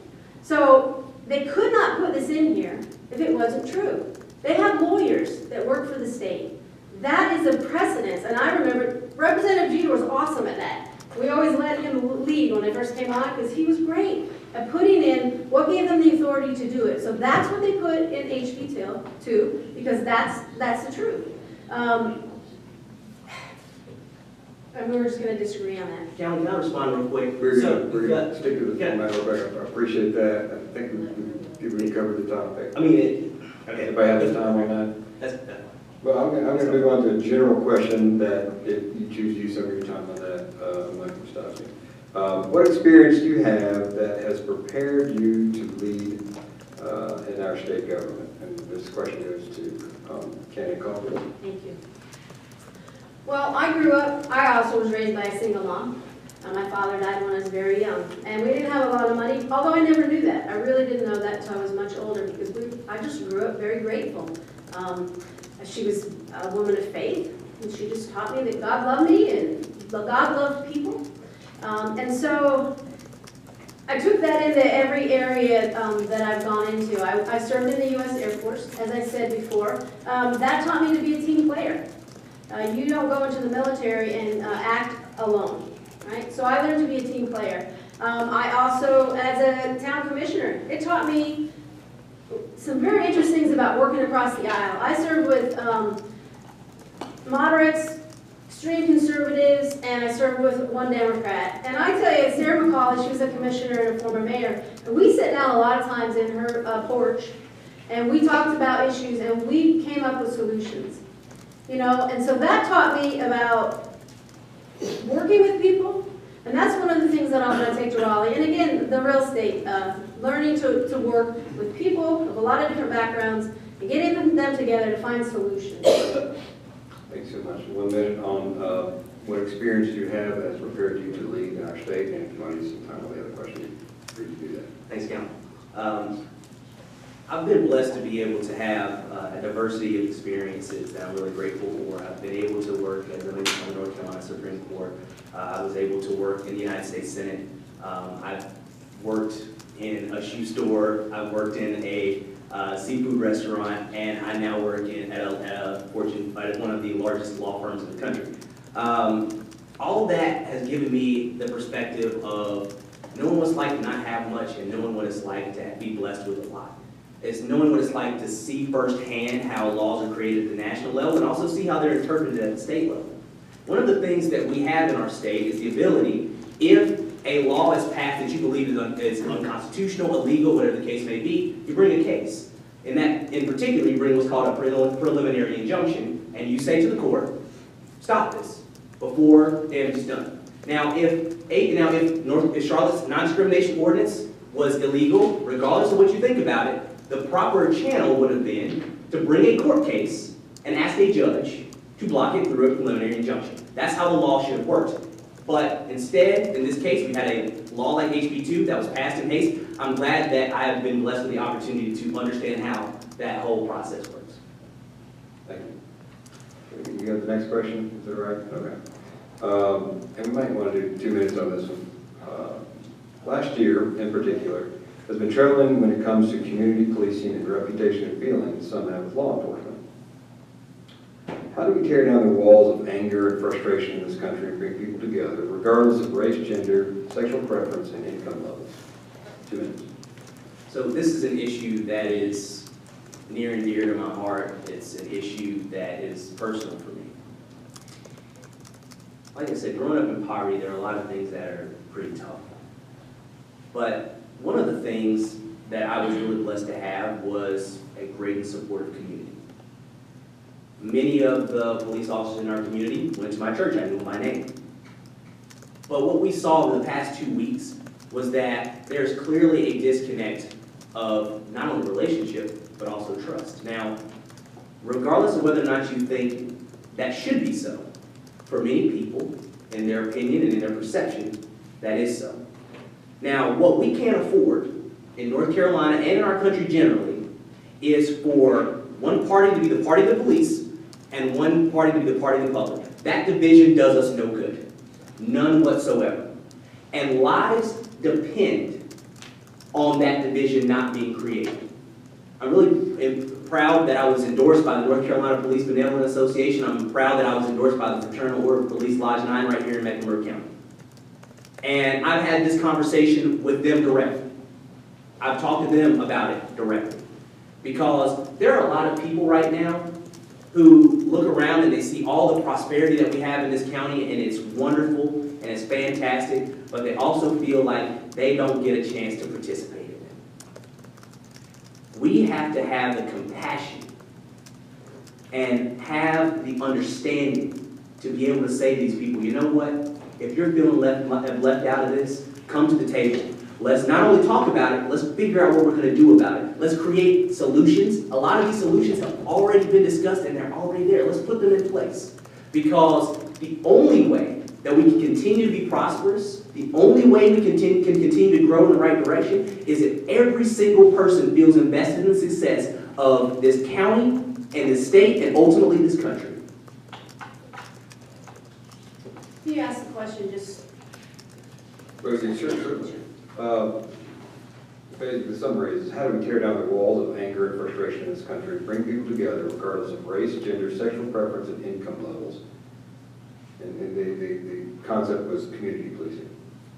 So they could not put this in here if it wasn't true. They have lawyers that work for the state. That is a precedence, and I remember Representative Jeter was awesome at that. We always let him lead when I first came on because he was great at putting in what gave them the authority to do it. So that's what they put in HB 2 because that's the truth. And we're just going to disagree on that. Callan, can I respond real quick? We're going to stick to the format, Rebecca. I appreciate that. I think we've covered the topic. I mean, okay. Anybody have the time on that? That's Well, I'm going to move on to a general question that if you choose to use some of your time on that, I'm not going to stop you. What experience do you have that has prepared you to lead in our state government? And this question goes to candidate Caulfield. Thank you. Well, I also was raised by a single mom. My father died when I was very young. And we didn't have a lot of money, although I never knew that. I really didn't know that until I was much older because I just grew up very grateful. She was a woman of faith, and she just taught me that God loved me and God loved people. And so I took that into every area that I've gone into. I served in the U.S. Air Force, as I said before. That taught me to be a team player. You don't go into the military and act alone, right? So I learned to be a team player. I also, as a town commissioner, it taught me some very interesting things about working across the aisle. I served with moderates, extreme conservatives, and I served with one Democrat. And I tell you, Sarah McCauley, she was a commissioner and a former mayor, and we sat down a lot of times in her porch, and we talked about issues, and we came up with solutions. You know, and so that taught me about working with people, and that's one of the things that I'm going to take to Raleigh. And again, the real estate, learning to work with people of a lot of different backgrounds and getting them together to find solutions. Thanks so much. 1 minute on what experience do you have that has prepared you to lead in our state, and if you want to use some time on the other question, free to do that. Thanks, Callan. I've been blessed to be able to have a diversity of experiences that I'm really grateful for. I've been able to work as a member of the North Carolina Supreme Court. I was able to work in the United States Senate. I've worked in a shoe store. I've worked in a seafood restaurant, and I now work at one of the largest law firms in the country. All of that has given me the perspective of knowing what it's like to not have much and knowing what it's like to be blessed with a lot. It's knowing what it's like to see firsthand how laws are created at the national level and also see how they're interpreted at the state level. One of the things that we have in our state is the ability, if a law is passed that you believe is unconstitutional, illegal, whatever the case may be, you bring a case. In particular, you bring what's called a preliminary injunction, and you say to the court, stop this before damage is done. Now, if Charlotte's non-discrimination ordinance was illegal, regardless of what you think about it, the proper channel would have been to bring a court case and ask a judge to block it through a preliminary injunction. That's how the law should have worked. But instead, in this case, we had a law like HB2 that was passed in haste. I'm glad that I have been blessed with the opportunity to understand how that whole process works. Thank you. You got the next question? Is that right? Okay. And we might want to do 2 minutes on this one. Last year, in particular, has been troubling when it comes to community policing and reputation and feelings some have with law enforcement. How do we tear down the walls of anger and frustration in this country and bring people together, regardless of race, gender, sexual preference, and income levels? 2 minutes. So this is an issue that is near and dear to my heart. It's an issue that is personal for me. Like I said, growing up in poverty, there are a lot of things that are pretty tough. But one of the things that I was really blessed to have was a great and supportive community. Many of the police officers in our community went to my church. I knew my name. But what we saw over the past 2 weeks was that there's clearly a disconnect of not only relationship, but also trust. Now, regardless of whether or not you think that should be so, for many people, in their opinion and in their perception, that is so. Now, what we can't afford in North Carolina and in our country generally is for one party to be the party of the police and one party to be the party of the public. That division does us no good. None whatsoever. And lives depend on that division not being created. I'm really proud that I was endorsed by the North Carolina Police Benevolent Association. I'm proud that I was endorsed by the Fraternal Order of Police Lodge 9 right here in Mecklenburg County. And I've had this conversation with them directly. I've talked to them about it directly. Because there are a lot of people right now who look around and they see all the prosperity that we have in this county, and it's wonderful and it's fantastic, but they also feel like they don't get a chance to participate in it. We have to have the compassion and have the understanding to be able to say to these people, you know what? If you're feeling left out of this, come to the table. Let's not only talk about it, let's figure out what we're going to do about it. Let's create solutions. A lot of these solutions have already been discussed and they're already there. Let's put them in place. Because the only way that we can continue to be prosperous, the only way we can continue to grow in the right direction is if every single person feels invested in the success of this county and this state and ultimately this country. Can you ask the question just? Rosie, sure, certainly. Basically, the summary is, how do we tear down the walls of anger and frustration in this country, bring people together regardless of race, gender, sexual preference, and income levels? And the concept was community policing.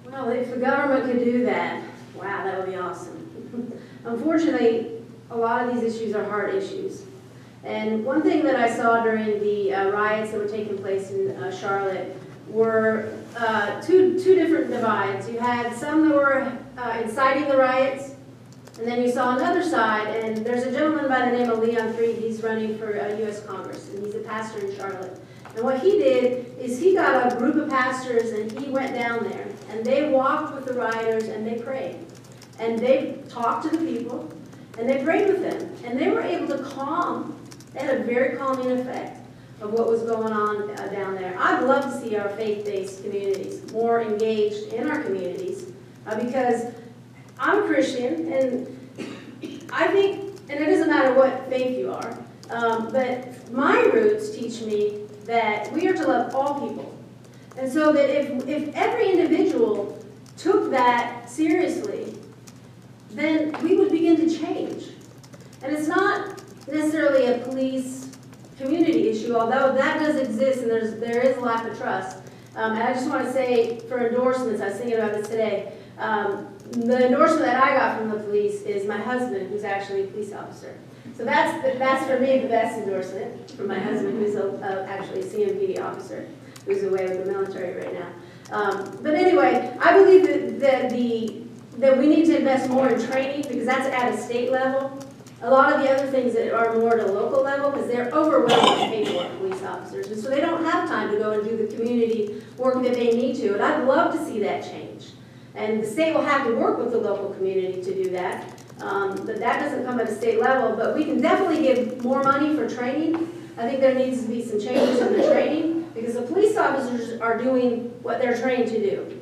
Well, if the government could do that, wow, that would be awesome. Unfortunately, a lot of these issues are hard issues. And one thing that I saw during the riots that were taking place in Charlotte were two different divides. You had some that were inciting the riots, and then you saw another side, and there's a gentleman by the name of Leon Freed. He's running for U.S. Congress, and he's a pastor in Charlotte. And what he did is he got a group of pastors, and he went down there, and they walked with the rioters, and they prayed. And they talked to the people, and they prayed with them. And they were able to calm, they had a very calming effect of what was going on down there. I'd love to see our faith-based communities more engaged in our communities because I'm a Christian, and I think, and it doesn't matter what faith you are, but my roots teach me that we are to love all people. And so that if every individual took that seriously, then we would begin to change. And it's not necessarily a police community issue, although that does exist and there is a lack of trust. And I just want to say, for endorsements, I was thinking about this today, the endorsement that I got from the police is my husband, who's actually a police officer. So that's for me the best endorsement, from my husband, who's actually a CMPD officer, who's away with the military right now. But anyway, I believe that we need to invest more in training, because that's at a state level. A lot of the other things that are more at a local level, because they're overwhelmed with paperwork, police officers, and so they don't have time to go and do the community work that they need to, and I'd love to see that change. And the state will have to work with the local community to do that, but that doesn't come at a state level, but we can definitely give more money for training. I think there needs to be some changes in the training. because the police officers are doing what they're trained to do.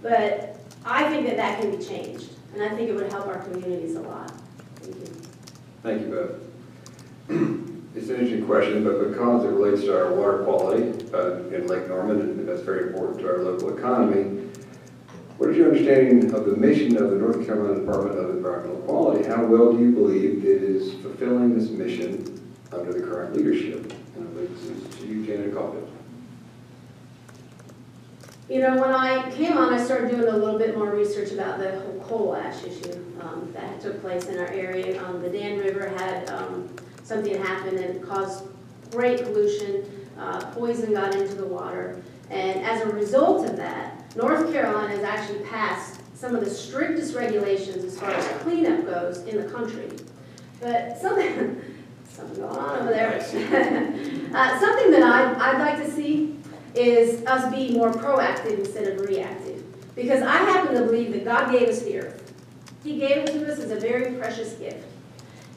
But I think that that can be changed, and I think it would help our communities a lot. Thank you. Thank you, Beth. It's an interesting question, but because it relates to our water quality in Lake Norman, and that's very important to our local economy, what is your understanding of the mission of the North Carolina Department of Environmental Quality? How well do you believe it is fulfilling this mission under the current leadership? And I believe this is to you, Janet Caulfield. You know, when I came on, I started doing a little bit more research about the whole coal ash issue that took place in our area. The Dan River had something happen and it caused great pollution. Poison got into the water. And as a result of that, North Carolina has actually passed some of the strictest regulations as far as cleanup goes in the country. But something going on over there. Something that I'd like to see is us be more proactive instead of reactive. Because I happen to believe that God gave us the earth. He gave it to us as a very precious gift.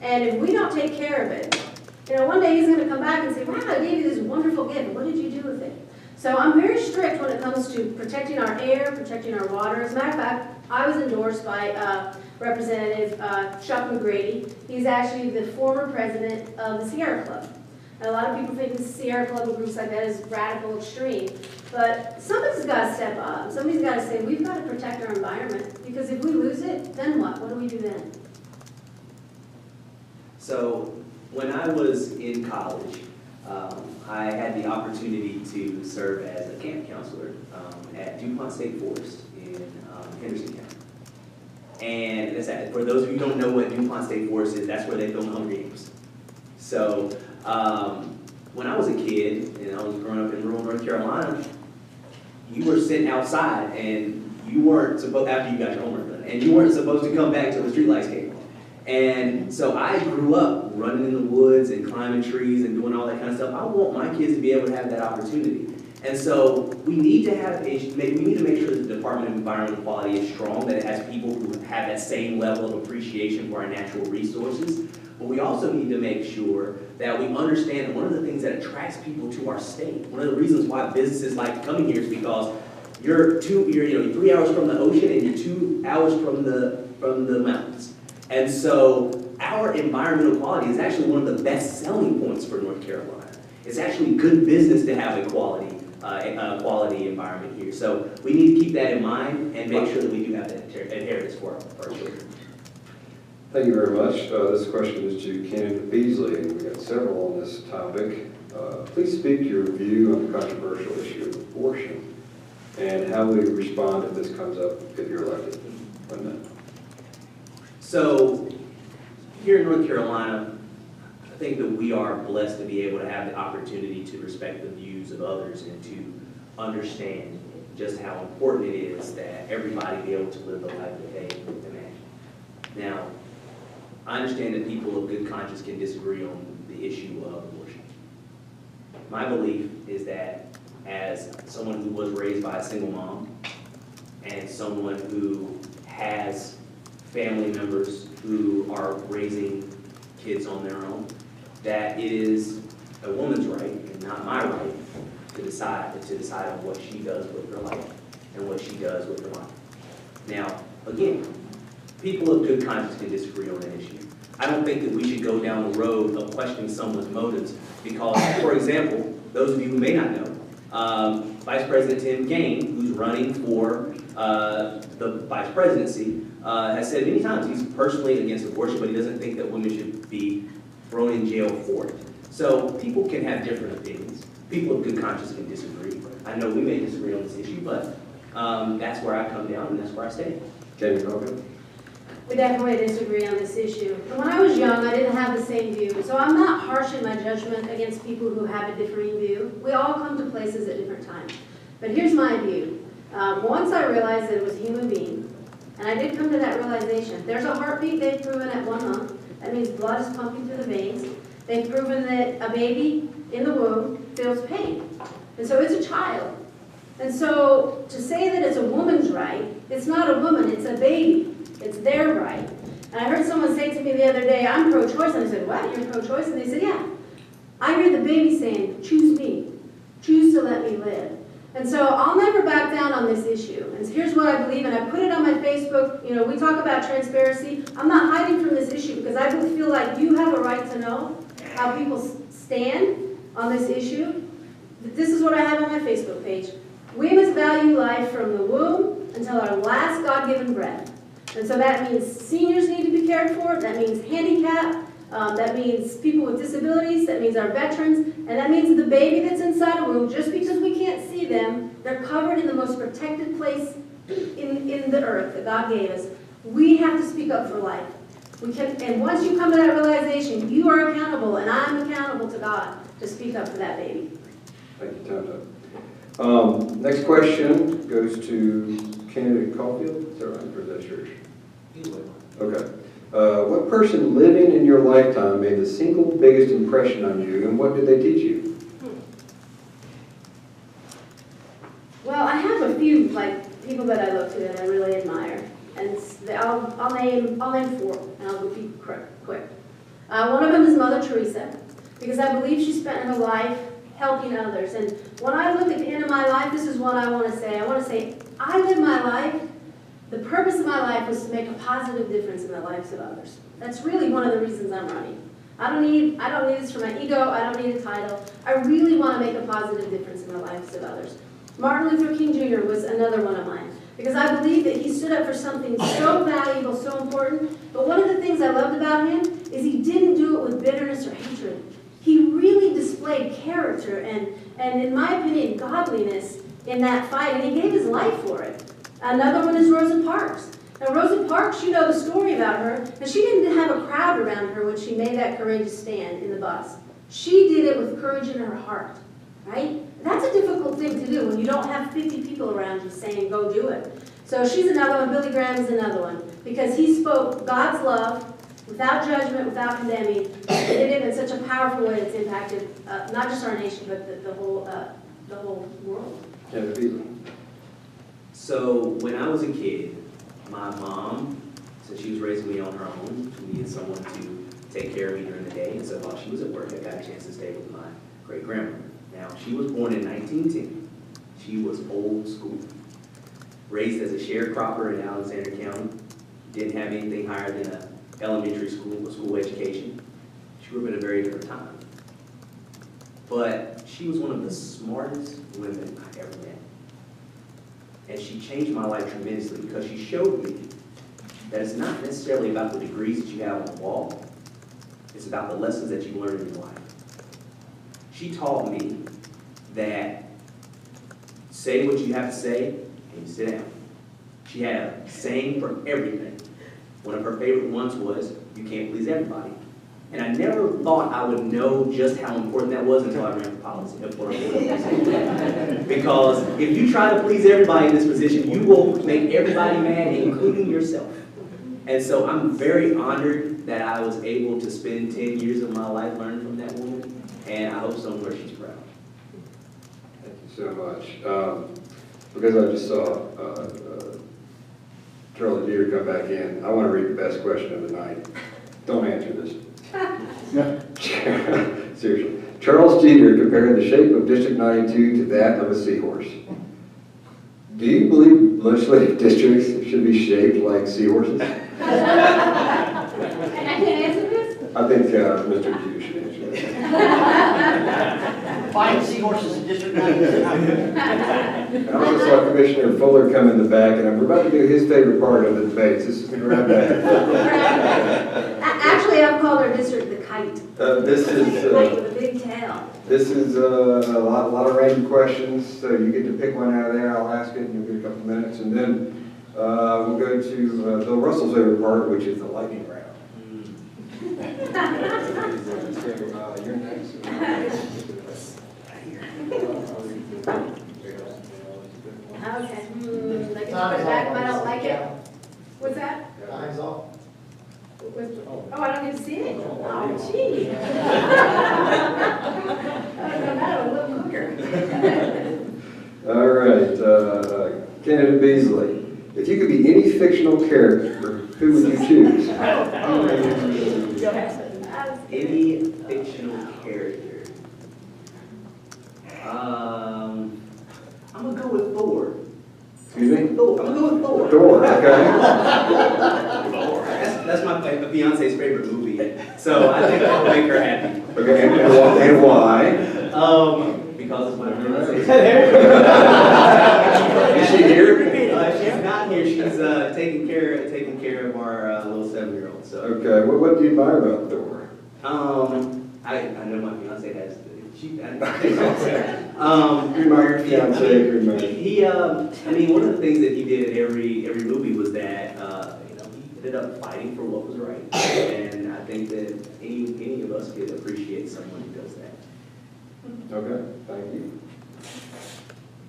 And if we don't take care of it, you know, one day he's going to come back and say, wow, I gave you this wonderful gift. What did you do with it? So I'm very strict when it comes to protecting our air, protecting our water. As a matter of fact, I was endorsed by Representative Chuck McGrady. He's actually the former president of the Sierra Club. And a lot of people think the Sierra Club and groups like that is radical extreme. But somebody's got to step up. Somebody's got to say, we've got to protect our environment. Because if we lose it, then what? What do we do then? So when I was in college, I had the opportunity to serve as a camp counselor at DuPont State Forest in Henderson County. And for those of you who don't know what DuPont State Forest is, that's where they film Hunger Games. So when I was a kid and I was growing up in rural North Carolina, you were sitting outside and you weren't supposed, after you got your homework done, and you weren't supposed to come back till the streetlights came on. And so I grew up running in the woods and climbing trees and doing all that kind of stuff. I want my kids to be able to have that opportunity. And so we need to make sure that the Department of Environmental Quality is strong, that it has people who have that same level of appreciation for our natural resources. But we also need to make sure that we understand that one of the things that attracts people to our state, one of the reasons why businesses like coming here is because you're 3 hours from the ocean and you're 2 hours from the mountains. And so our environmental quality is actually one of the best selling points for North Carolina. It's actually good business to have a quality environment here. So we need to keep that in mind and make sure that we do have that adherence for our children. Thank you very much. This question is to candidate Beasley, and we've got several on this topic. Please speak to your view on the controversial issue of abortion and how will you respond if this comes up if you're elected? 1 minute. So here in North Carolina, I think that we are blessed to be able to have the opportunity to respect the views of others and to understand just how important it is that everybody be able to live the life that they imagine. Now, I understand that people of good conscience can disagree on the issue of abortion. My belief is that as someone who was raised by a single mom and someone who has family members who are raising kids on their own, that it is a woman's right and not my right to decide on what she does with her life and what she does with her life. Now, again, people of good conscience can disagree on that issue. I don't think that we should go down the road of questioning someone's motives because, for example, those of you who may not know, Vice President Tim Kaine, who's running for the vice presidency, has said many times he's personally against abortion, but he doesn't think that women should be thrown in jail for it. So people can have different opinions. People of good conscience can disagree. I know we may disagree on this issue, but that's where I come down and that's where I stand. Jamie Cogan. We definitely disagree on this issue. And when I was young, I didn't have the same view. So I'm not harsh in my judgment against people who have a differing view. We all come to places at different times. But here's my view. Once I realized that it was a human being, and I did come to that realization. There's a heartbeat they've proven at 1 month. That means blood is pumping through the veins. They've proven that a baby in the womb feels pain. And so it's a child. And so to say that it's a woman's right, it's not a woman, it's a baby. It's their right. And I heard someone say to me the other day, I'm pro-choice. And I said, what? You're pro-choice? And they said, yeah. I hear the baby saying, choose me. choose to let me live. And so I'll never back down on this issue. And here's what I believe, and I put it on my Facebook. You know, we talk about transparency. I'm not hiding from this issue because I feel like you have a right to know how people stand on this issue. This is what I have on my Facebook page. We must value life from the womb until our last God-given breath. And so that means seniors need to be cared for. That means handicap. That means people with disabilities. That means our veterans. And that means the baby that's inside a womb, just because we can't see them, they're covered in the most protected place in the earth that God gave us. We have to speak up for life. We can, and once you come to that realization, you are accountable, and I'm accountable to God to speak up for that baby. Thank you, Tanta. Next question goes to candidate Caulfield. Is that right, or is that yours? Okay. What person living in your lifetime made the single biggest impression on you, and what did they teach you? Well, I have a few people that I look to and I really admire, and I'll name 4, and I'll be quick. One of them is Mother Teresa, because I believe she spent her life helping others. And when I look at the end of my life, this is what I want to say. I want to say, I lived my life. The purpose of my life was to make a positive difference in the lives of others. That's really one of the reasons I'm running. I don't need this for my ego. I don't need a title. I really want to make a positive difference in the lives of others. Martin Luther King Jr. was another one of mine, because I believe that he stood up for something so valuable, so important. But one of the things I loved about him is he didn't do it with bitterness or hatred. He really displayed character and in my opinion, godliness in that fight, and he gave his life for it. Another one is Rosa Parks. Now, Rosa Parks, you know the story about her, and she didn't have a crowd around her when she made that courageous stand in the bus. She did it with courage in her heart, right? That's a difficult thing to do when you don't have 50 people around you saying, go do it. So she's another one. Billy Graham is another one, because he spoke God's love without judgment, without condemning. He did it in such a powerful way that's impacted not just our nation, but the whole world. Yeah, Beasley. So when I was a kid, my mom, since she was raising me on her own, she needed someone to take care of me during the day. And so while she was at work, I got a chance to stay with my great-grandmother. Now, she was born in 1910. She was old school. Raised as a sharecropper in Alexander County. Didn't have anything higher than an elementary school or school education. She grew up in a very different time. But she was one of the smartest women I ever met. And she changed my life tremendously, because she showed me that it's not necessarily about the degrees that you have on the wall. It's about the lessons that you learn in your life. She taught me that say what you have to say and you sit down. She had a saying for everything. One of her favorite ones was, you can't please everybody. And I never thought I would know just how important that was until I ran for policy. Because if you try to please everybody in this position, you will make everybody mad, including yourself. And so I'm very honored that I was able to spend 10 years of my life learning from that woman, and I hope somewhere she's proud. Thank you so much. Because I just saw Charlie Deere come back in, I want to read the best question of the night. Don't answer this. Seriously. Charles Jeter compared the shape of District 92 to that of a seahorse. Do you believe legislative districts should be shaped like seahorses? And I can answer this? I think Mr. Jeter should answer this. Find seahorses in District 92. I also saw Commissioner Fuller come in the back, and we're about to do his favorite part of the debates. This is the grab bag. Actually, I've called our district the kite. This The kite with a big tail. is a lot of random questions, so you get to pick one out of there. I'll ask it, and you'll get a couple minutes, and then we'll go to Bill Russell's favorite part, which is the lightning round. So, you're next. Okay. I can put it back if I don't like it. What's that? Time's off. Oh, I don't get to see it? Oh, gee. I don't know that a little quicker. All right, Candidate Beasley. If you could be any fictional character, who would you choose? Any fictional character? Thor, okay. That's my fiance's favorite movie, so I think that'll make her happy. Okay, and why? Because it's my fiance. Is she here? She's not here. She's taking care of our little 7-year-old. So. Okay, what do you admire about Thor? I know my fiance has. You You're my fiance, you're my... He, I mean, one of the things that he did in every movie was that, he ended up fighting for what was right. And I think that any of us could appreciate someone who does that. Okay, thank you.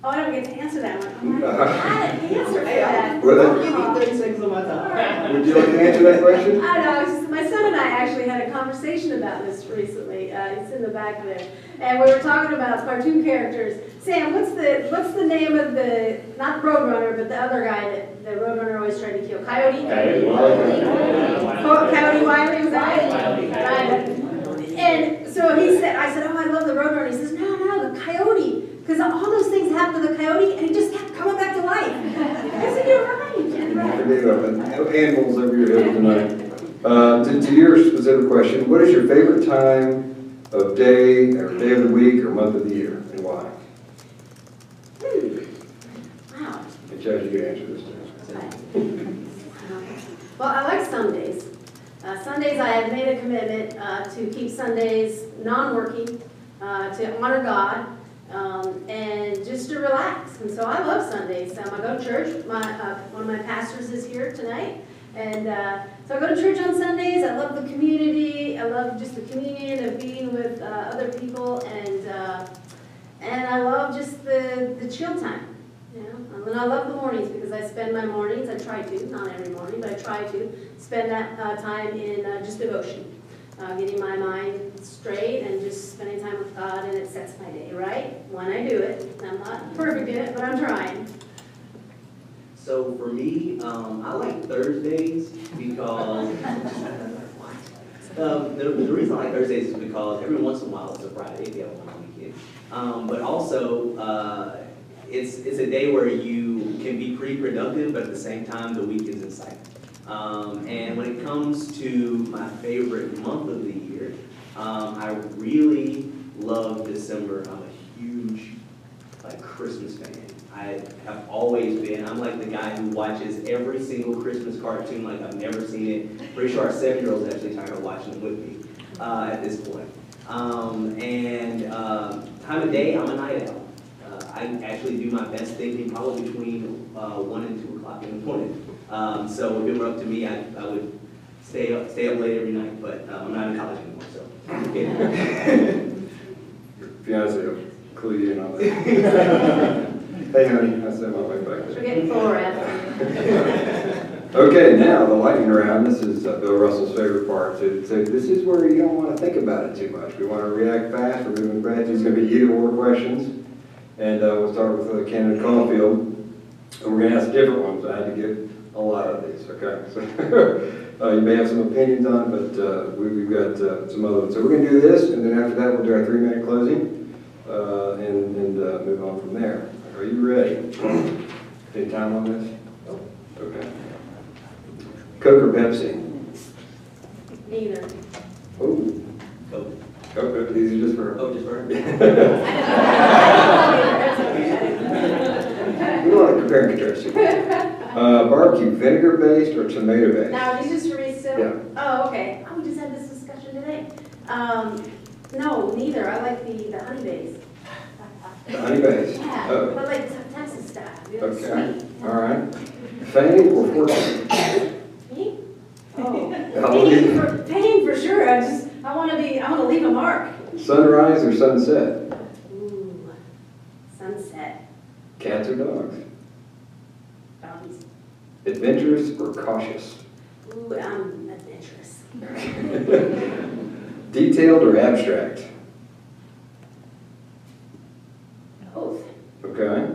Oh, I don't get to answer that one. Oh, I had an answer for that. Well, I'll give you 30 seconds of my time. Would you like to answer that question? I know, my son and I actually had a conversation about this recently. It's in the back there. And we were talking about cartoon characters. Sam, what's the name of the, not Roadrunner, but the other guy that the Roadrunner always tried to kill? Coyote? Coyote Wiley, was that it? Right. And so he said, I said, oh, I love the Roadrunner. He says, no, the Coyote. Because all those things happened to the Coyote, and he just kept coming back to life. I said, you're right. Animals over your head tonight. To your specific question, what is your favorite time of day, or day of the week, or month of the year, and why? Wow. And Chaz, you can answer this too. Well, I like Sundays. Sundays, I have made a commitment to keep Sundays non-working, to honor God, and just to relax. And so I love Sundays. I go to church. One of my pastors is here tonight. And so I go to church on Sundays. I love the community. I love just the communion of being with other people. And I love just the chill time. You know? And I love the mornings because I spend my mornings, I try to, not every morning, but I try to spend that time in just devotion. Getting my mind straight and just spending time with God, and it sets my day, right? When I do it. I'm not perfect in it, but I'm trying. So for me, I like Thursdays because the reason I like Thursdays is because every once in a while it's a Friday if you have a long weekend. But also, it's a day where you can be pretty productive, but at the same time, the weekend's in sight. And when it comes to my favorite month of the year, I really love December. I'm a huge Christmas fan. I have always been. I'm like the guy who watches every single Christmas cartoon like I've never seen it. Pretty sure our 7-year-old's actually tired of watching them with me at this point. Time of day, I'm a night owl. I actually do my best thinking probably between 1 and 2 o'clock in the morning. So if it were up to me, I would stay up late every night, but I'm not in college anymore, so. Yeah. Your fiance will clue you in on that. Hey honey, I said my way back We're there. getting full after. Okay, now the lightning round. This is Bill Russell's favorite part. So this is where you don't want to think about it too much. We want to react fast. We're moving fast. It's going to be either or questions. And we'll start with candidate Caulfield. And we're going to ask different ones. I had to get a lot of these, okay? So you may have some opinions on it, but we've got some other ones. So we're going to do this, and then after that we'll do our 3-minute closing and move on from there. Are you ready? Any time on this? Okay. Coke or Pepsi? Neither. Oh, Coke. Coke. These are just for her. Oh, just for her? We don't want to compare and contrast. Barbecue, vinegar-based or tomato-based? Now, are these just for me still? Yeah. Oh, okay. Oh, we just had this discussion today. No, neither. I like the honey based. Honey-based? Yeah, Oh. but like Texas style. Really Okay, sweet. all right. Fame or fortune? Me? Oh, How will you- pain for sure. I want to leave a mark. Sunrise or sunset? Ooh, sunset. Cats or dogs? Doggies. Adventurous or cautious? Ooh, I'm adventurous. Detailed or abstract? Both. Okay.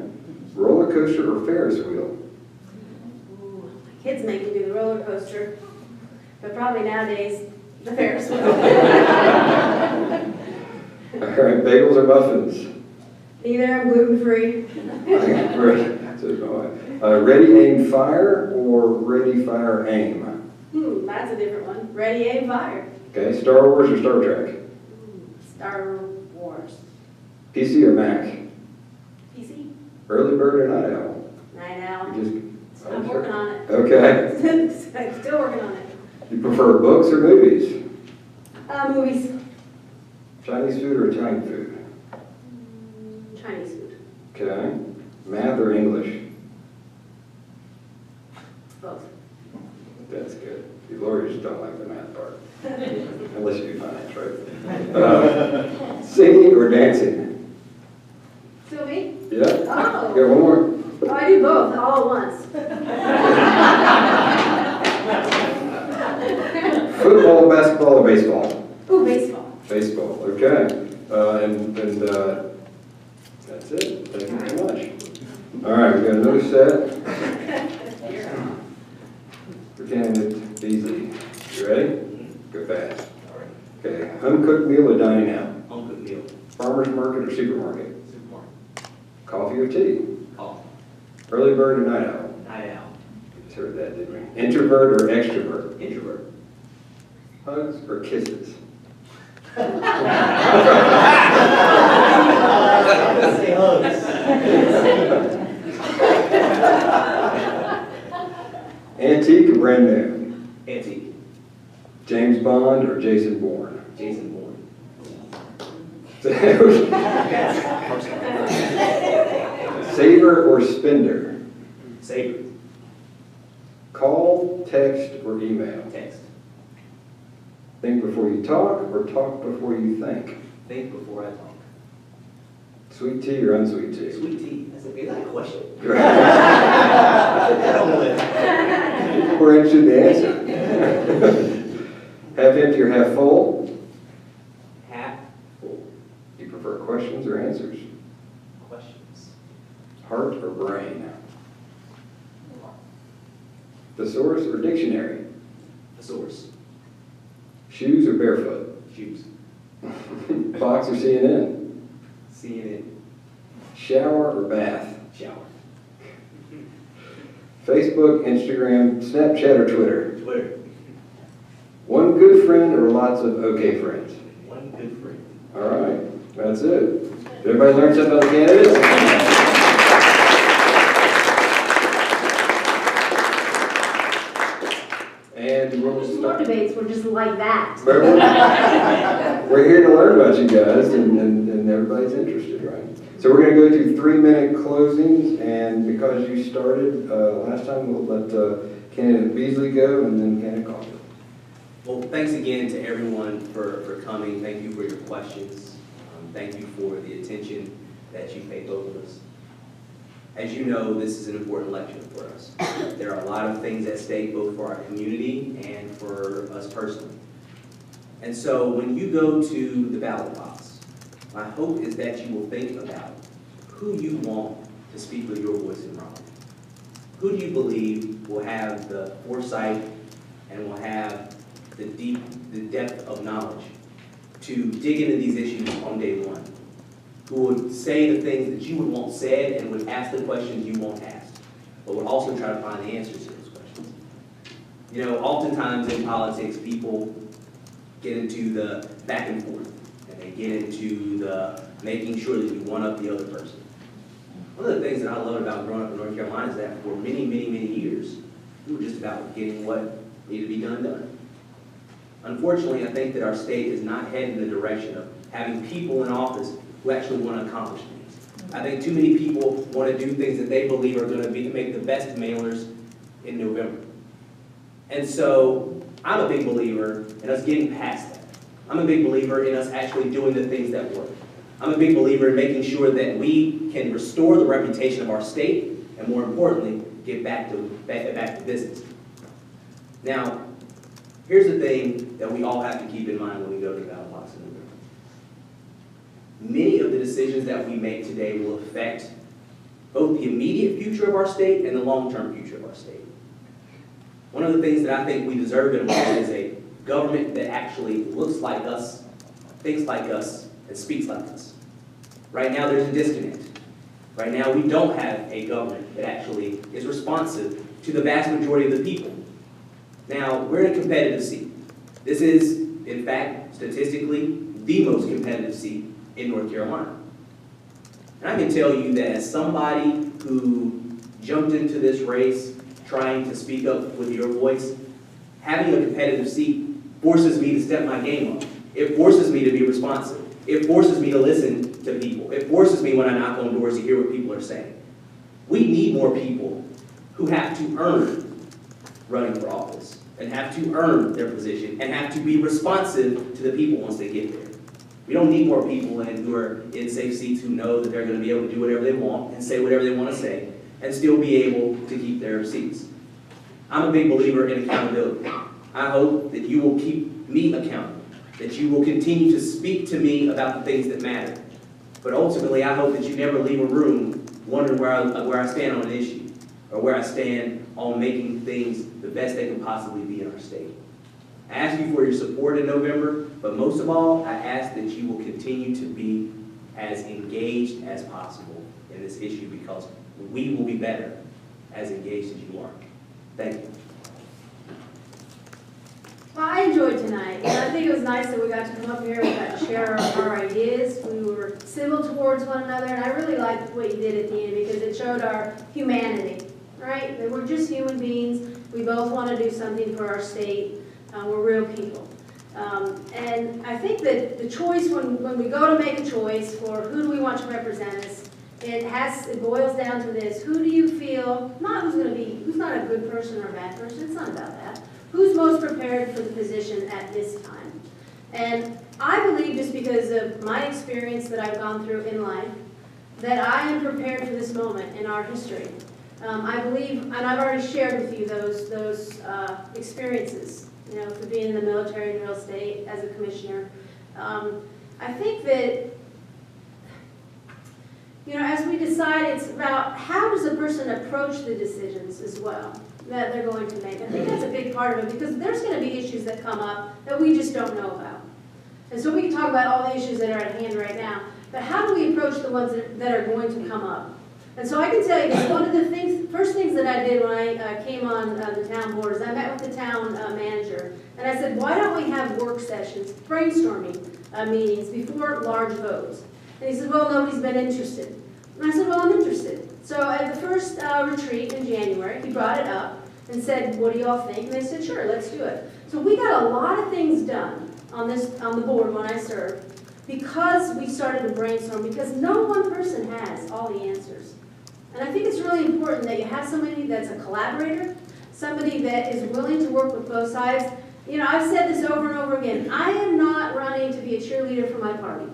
Roller coaster or Ferris wheel? Ooh, my kids make me do the roller coaster, but probably nowadays the Ferris wheel. All right, bagels or muffins? Neither, I'm gluten-free. Ready, aim, fire, or ready, fire, aim? That's a different one. Ready, aim, fire. Okay, Star Wars or Star Trek? Star Wars. PC or Mac? PC? Early bird or night owl? Night owl. You just, I'm working on it. Okay. I'm still working on it. You prefer books or movies? Movies. Chinese food or Italian food? Chinese food. Okay. Math or English? Both. That's good. You lawyers don't like the math part. Unless you do finance, right? Singing or dancing? Still me? Yeah? Oh. Got one more? Oh, I do both, all at once. Football, basketball, or baseball? Ooh, baseball. Baseball, okay. That's it. Thank you very much. All right, we got another set. For candidate Beasley. You ready? Go fast. Okay, home-cooked meal or dining out? Home-cooked meal. Farmer's market or supermarket? Supermarket. Coffee or tea? Coffee. Early bird or night owl? Night owl. Just heard that, didn't we? Introvert or extrovert? Introvert. Hugs or kisses? Say hugs. Antique or brand new? Antique. James Bond or Jason Bourne? Jason Bourne. Saver or spender? Saber. Call, text, or email? Text. Think before you talk or talk before you think? Think before I talk. Sweet tea or unsweet tea? Sweet tea. Is that a question? We're interested in the answer. Half empty or half full? Half full. Do you prefer questions or answers? Questions. Heart or brain? Thesaurus or dictionary? The source. Shoes or barefoot? Shoes. Fox or CNN? CNN. Shower or bath? Shower. Facebook, Instagram, Snapchat, or Twitter? Twitter. One good friend or lots of okay friends? One good friend. All right, that's it. Did everybody learn something about the candidates? And we'll There's more start. debates were just like that. We're here to learn about you guys, and everybody's interested, right? So we're going to go to 3-minute closings, and because you started last time, we'll let candidate Beasley go, and then candidate Caulfield. Well, thanks again to everyone for coming. Thank you for your questions. Thank you for the attention that you paid both of us. As you know, this is an important election for us. There are a lot of things at stake, both for our community and for us personally. And so when you go to the ballot box, my hope is that you will think about who you want to speak with your voice in Raleigh. Who do you believe will have the foresight and will have the depth of knowledge to dig into these issues on day one? Who would say the things that you would want said and would ask the questions you won't ask, but would also try to find the answers to those questions. You know, oftentimes in politics, people get into the back and forth, and they get into the making sure that you one-up the other person. One of the things that I loved about growing up in North Carolina is that for many, many, many years, we were just about getting what needed to be done. Unfortunately, I think that our state is not heading in the direction of having people in office who actually want to accomplish things. I think too many people want to do things that they believe are going to make the best mailers in November. And so I'm a big believer in us getting past that. I'm a big believer in us actually doing the things that work. I'm a big believer in making sure that we can restore the reputation of our state and, more importantly, get back to business. Now, here's the thing that we all have to keep in mind when we go to the ballot box in November. Many of the decisions that we make today will affect both the immediate future of our state and the long-term future of our state. One of the things that I think we deserve in America is a government that actually looks like us, thinks like us, and speaks like us. Right now, there's a disconnect. Right now, we don't have a government that actually is responsive to the vast majority of the people. Now, we're in a competitive seat. This is, in fact, statistically, the most competitive seat in North Carolina. And I can tell you that as somebody who jumped into this race trying to speak up with your voice, having a competitive seat forces me to step my game up. It forces me to be responsive. It forces me to listen to people. It forces me when I knock on doors to hear what people are saying. We need more people who have to earn running for office and have to earn their position and have to be responsive to the people once they get there. We don't need more people who are in safe seats who know that they're going to be able to do whatever they want and say whatever they want to say and still be able to keep their seats. I'm a big believer in accountability. I hope that you will keep me accountable, that you will continue to speak to me about the things that matter. But ultimately, I hope that you never leave a room wondering where I stand on an issue or where I stand on making things the best they can possibly be in our state. I ask you for your support in November, but most of all, I ask that you will continue to be as engaged as possible in this issue because we will be better as engaged as you are. Thank you. Well, I enjoyed tonight, and I think it was nice that we got to come up here, we got to share our ideas, we were civil towards one another, and I really liked what you did at the end because it showed our humanity, right? That we're just human beings, we both want to do something for our state, we're real people. And I think that the choice, when we go to make a choice for who do we want to represent us, it boils down to this: who do you feel, not who's not a good person or a bad person, it's not about that. Who's most prepared for the position at this time? And I believe, just because of my experience that I've gone through in life, that I am prepared for this moment in our history. I believe, and I've already shared with you those experiences, you know, for being in the military drill state as a commissioner. I think that, you know, as we decide, it's about how does a person approach the decisions as well that they're going to make. I think that's a big part of it because there's going to be issues that come up that we just don't know about. And so we can talk about all the issues that are at hand right now, but how do we approach the ones that are going to come up? And so I can tell you that one of the first things that I did when I came on the town board is I met with the town manager and I said, why don't we have work sessions, brainstorming meetings before large votes? And he said, well, nobody's been interested. And I said, well, I'm interested. So at the first retreat in January, he brought it up and said, what do y'all think? And they said, sure, let's do it. So we got a lot of things done on the board when I served because we started to brainstorm, because no one person has all the answers. And I think it's really important that you have somebody that's a collaborator, somebody that is willing to work with both sides. You know, I've said this over and over again. I am not running to be a cheerleader for my party.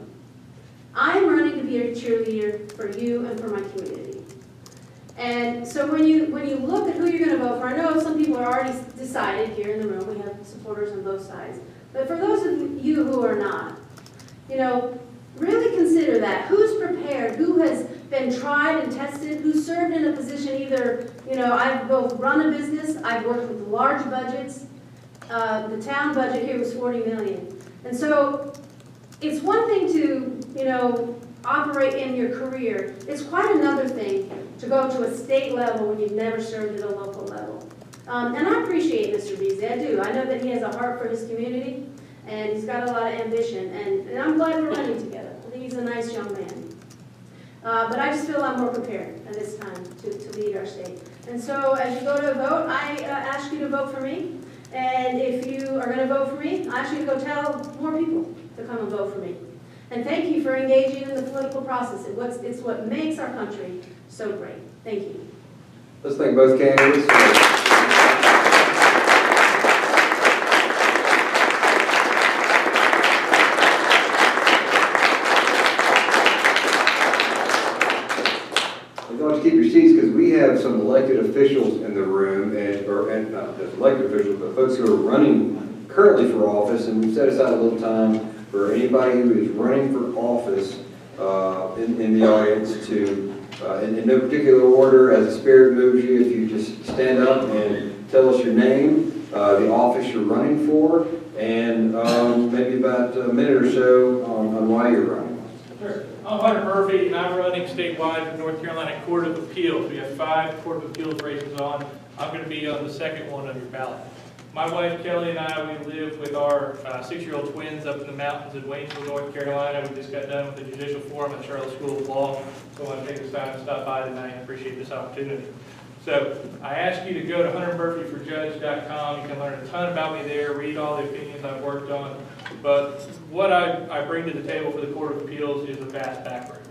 I'm running to be a cheerleader for you and for my community. And so when you look at who you're going to vote for, I know some people are already decided here in the room. We have supporters on both sides. But for those of you who are not, you know, really consider that. Who's prepared? Who has been tried and tested? Who served in a position either, you know, I've both run a business, I've worked with large budgets. The town budget here was $40 million. And so it's one thing to, you know, operate in your career. It's quite another thing to go to a state level when you've never served at a local level. And I appreciate Mr. Beasley, I do. I know that he has a heart for his community, and he's got a lot of ambition, and I'm glad we're running together. I think he's a nice young man. But I just feel I'm more prepared at this time to lead our state. And so as you go to vote, I ask you to vote for me. And if you are going to vote for me, I ask you to go tell more people to come and vote for me. And thank you for engaging in the political process. It's what makes our country so great. Thank you. Let's thank both candidates. Keep your seats because we have some elected officials in the room, and not just elected officials, but folks who are running currently for office, and we've set aside a little time for anybody who is running for office in the audience to, in no particular order, as the spirit moves you, if you just stand up and tell us your name, the office you're running for, and maybe about a minute or so on why you're running. Sure. I'm Hunter Murphy, and I'm running statewide for North Carolina Court of Appeals. We have 5 Court of Appeals races on. I'm going to be on the second one on your ballot. My wife Kelly and I, we live with our 6-year-old twins up in the mountains in Waynesville, North Carolina. We just got done with the Judicial Forum at Charlotte School of Law, so I want to take this time to stop by tonight. I appreciate this opportunity. So I ask you to go to huntermurphyforjudge.com. You can learn a ton about me there, read all the opinions I've worked on. But what I bring to the table for the Court of Appeals is a vast background.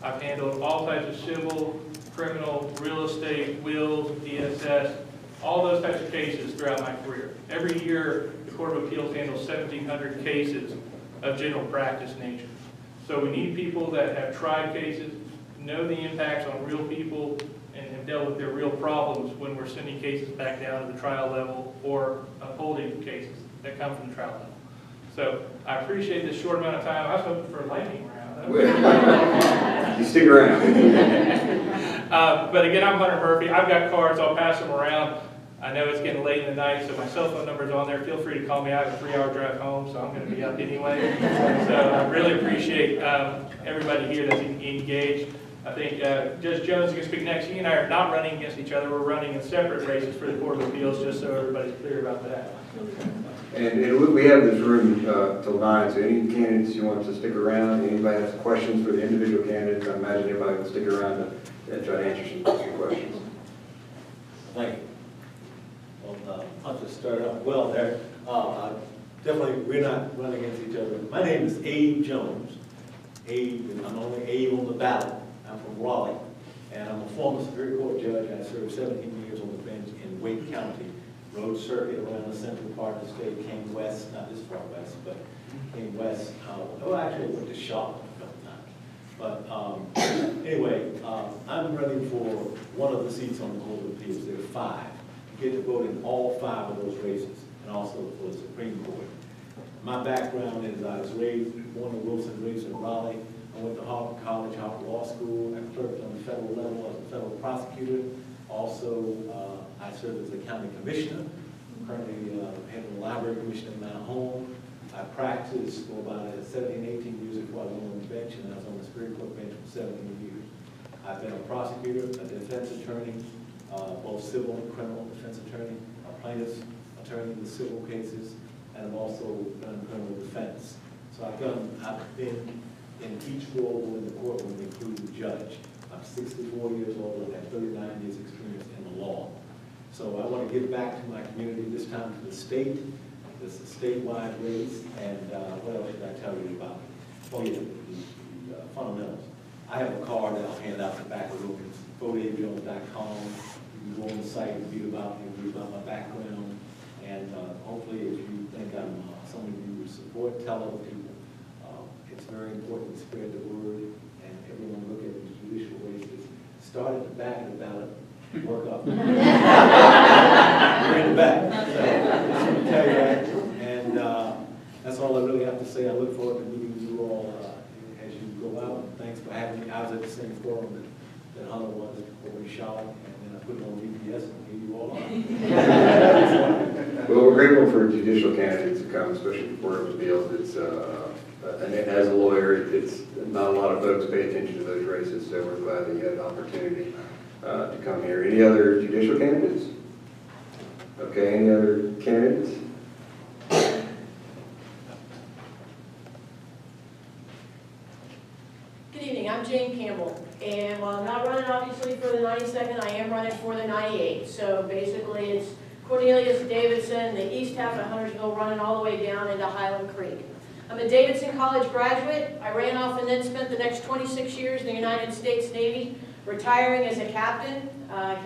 I've handled all types of civil, criminal, real estate, wills, DSS, all those types of cases throughout my career. Every year, the Court of Appeals handles 1,700 cases of general practice nature. So we need people that have tried cases, know the impacts on real people, and have dealt with their real problems when we're sending cases back down to the trial level or upholding cases that come from the trial level. So I appreciate this short amount of time. I was hoping for a lightning round. You stick around. But again, I'm Hunter Murphy. I've got cards. I'll pass them around. I know it's getting late in the night, so my cell phone number is on there. Feel free to call me. I have a 3-hour drive home, so I'm going to be up anyway. So I really appreciate everybody here that's engaged. I think Judge Jones is going to speak next. He and I are not running against each other. We're running in separate races for the Court of Appeals, just so everybody's clear about that. And we have this room till 9, so any candidates you want to stick around, anybody has questions for the individual candidates, I imagine everybody will stick around to try to answer some questions. Thank you. Well, Hunter started off well there. Definitely, we're not running against each other. My name is Abe Jones. Abe, and I'm only Abe on the ballot. I'm from Raleigh, and I'm a former Superior Court judge. I served 17 years on the bench in Wake County, rode circuit around the central part of the state, came west, not this far west, but came west. Well, actually, I went to Charlotte a couple times. But anyway, I'm running for one of the seats on the Court of Appeals. There are 5. You get to vote in all 5 of those races, and also for the Supreme Court. My background is I was born in Wilson, raised in Raleigh. I went to Harvard College, Harvard Law School. I clerked on the federal level as a federal prosecutor. Also, I served as a county commissioner. I'm currently head of the library commission in my home. I practiced for about 17, 18 years before I went on the bench, and I was on the Superior Court bench for 17 years. I've been a prosecutor, a defense attorney, both civil and criminal defense attorney, a plaintiff's attorney in the civil cases, and I've also done criminal defense. So I've been in each role in the courtroom, including the judge. I'm 64 years old and have 39 years experience in the law. So I want to give back to my community, this time to the state. This is a statewide race, and what else should I tell you about? Oh yeah, the fundamentals. I have a card that I'll hand out the back of the room. It's voteajones.com. You can go on the site and read about me, read about my background, and hopefully if you think I'm someone you would support, tell other people. It's very important to spread the word, and everyone look at these judicial races. Start at the back of the ballot, work up. We're in the back. So I just want to tell you that, and that's all I really have to say. I look forward to meeting you all as you go out. And thanks for having me. I was at the same forum that Hunter was over in Charlotte, and then I put it on VPS and here you all are. Well, we're grateful for judicial candidates to come, especially for Court of Appeals. It's and as a lawyer, it's not a lot of folks pay attention to those races, so we're glad that you had an opportunity to come here. Any other judicial candidates? Okay, any other candidates? Good evening, I'm Jane Campbell, and while I'm not running obviously for the 92nd, I am running for the 98th. So basically it's Cornelius Davidson, the east half of Huntersville, running all the way down into Highland Creek. I'm a Davidson College graduate. I ran off and then spent the next 26 years in the United States Navy, retiring as a captain.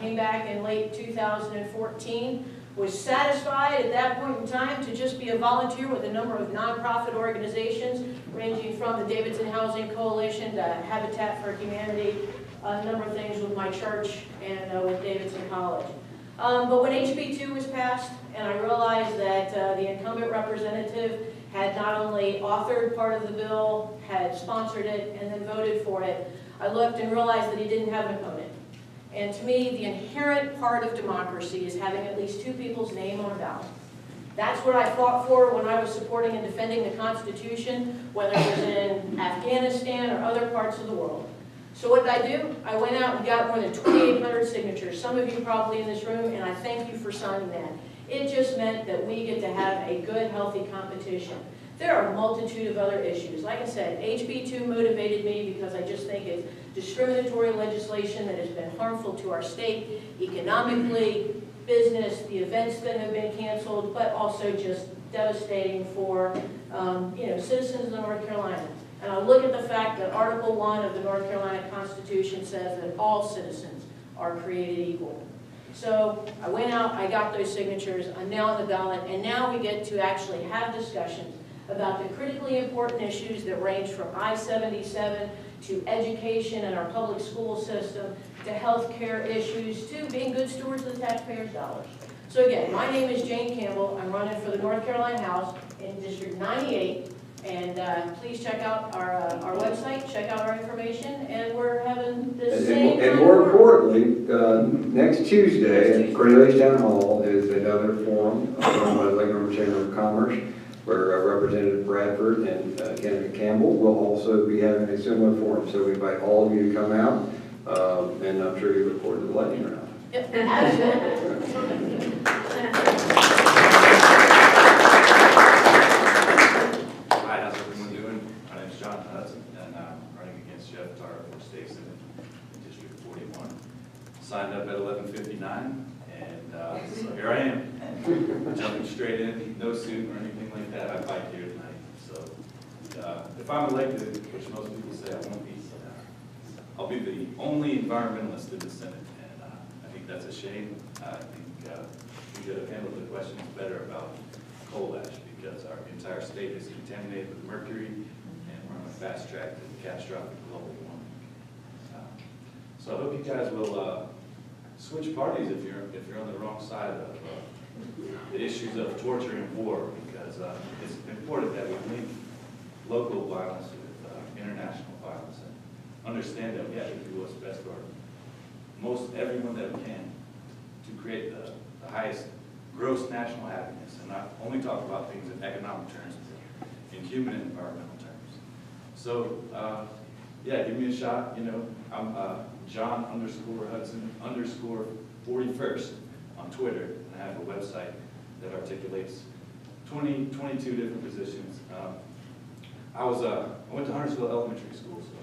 Came back in late 2014. Was satisfied at that point in time to just be a volunteer with a number of nonprofit organizations, ranging from the Davidson Housing Coalition to Habitat for Humanity, a number of things with my church and with Davidson College. But when HB 2 was passed, and I realized that the incumbent representative had not only authored part of the bill, had sponsored it, and then voted for it, I looked and realized that he didn't have an opponent. And to me, the inherent part of democracy is having at least 2 people's name on a ballot. That's what I fought for when I was supporting and defending the Constitution, whether it was in Afghanistan or other other parts of the world. So what did I do? I went out and got more than 2,800 signatures, some of you probably in this room, and I thank you for signing that. It just meant that we get to have a good, healthy competition. There are a multitude of other issues. Like I said, HB2 motivated me because I just think it's discriminatory legislation that has been harmful to our state, economically, business, the events that have been canceled, but also just devastating for citizens of North Carolina. And I look at the fact that Article 1 of the North Carolina Constitution says that all citizens are created equal. So I went out, I got those signatures, I'm now on the ballot, and now we get to actually have discussions about the critically important issues that range from I-77 to education and our public school system, to health care issues, to being good stewards of the taxpayers' dollars. So again, my name is Jane Campbell. I'm running for the North Carolina House in District 98. And please check out our website, check out our information, and we're having the same. And more importantly, next Tuesday at Cornelius Town Hall is another forum run by the Lake Norman Chamber of Commerce, where Representative Bradford and Kenneth Campbell will also be having a similar forum. So we invite all of you to come out, and I'm sure you look forward to the lightning round. Yep, absolutely. Hi, how's everyone doing? My name is John Hudson, and I'm running against Jeff Tarr for state senate in District 41. Signed up at 11:59, and so here I am, jumping straight in, no suit or anything like that. I fight here tonight. So if I'm elected, which most people say I won't be, I'll be the only environmentalist in the Senate, and I think that's a shame. I think we should have handled the questions better about coal ash, because our entire state is contaminated with mercury, and we're on a fast track to catastrophic global warming. So I hope you guys will switch parties if you're on the wrong side of the issues of torture and war, because it's important that we link local violence with international violence and understand that we have to do what's best for most everyone that we can to create the highest gross national happiness, and not only talk about things in economic terms, but in human and environmental terms. So, yeah, give me a shot. I'm John_Hudson_41st on Twitter, and I have a website that articulates 22 different positions. I went to Huntersville Elementary School, so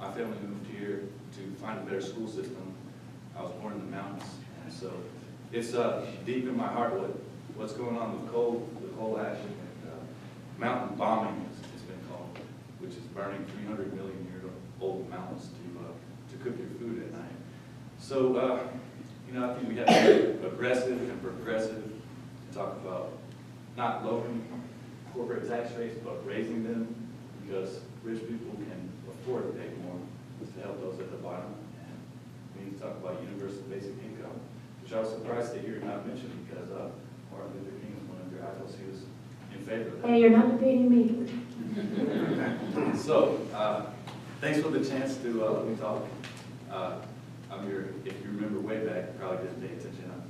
my family moved here to find a better school system. I was born in the mountains, and so it's deep in my heart what's going on with coal ash and mountain bombing, it's been called, which is burning 300 million year old mountains to cook your food at night. So I think we have to be aggressive and progressive to talk about not lowering corporate tax rates, but raising them, because rich people can afford to pay more to help those at the bottom. And we need to talk about universal basic income, which I was surprised to hear not mentioned, because Martin Luther King was one of your idols. He was in favor of that. Hey, you're not debating me. So, thanks for the chance to let me talk. If you remember way back, you probably didn't pay attention. I'm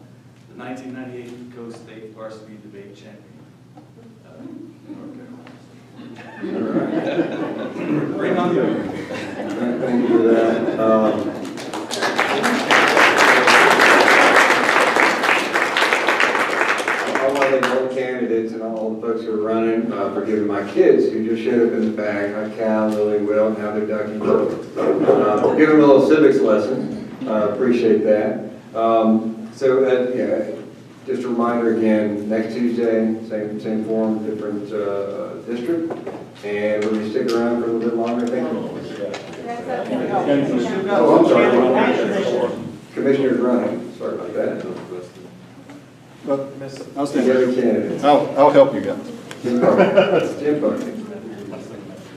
the 1998 Coast State Varsity Debate Champion. North Carolina. Bring on the other. Thank you for that. I want to thank all the candidates and all the folks who are running for giving my kids who just showed up in the back, like Cal, Lily, Will, now they're Ducky, give them a little civics lesson. Appreciate that. Just a reminder again, next Tuesday, same forum, different district, and we're going to stick around for a little bit longer, thank you. Oh, I'm sorry. Commissioner's running, sorry about that. I'll help you guys. Jim Bucket.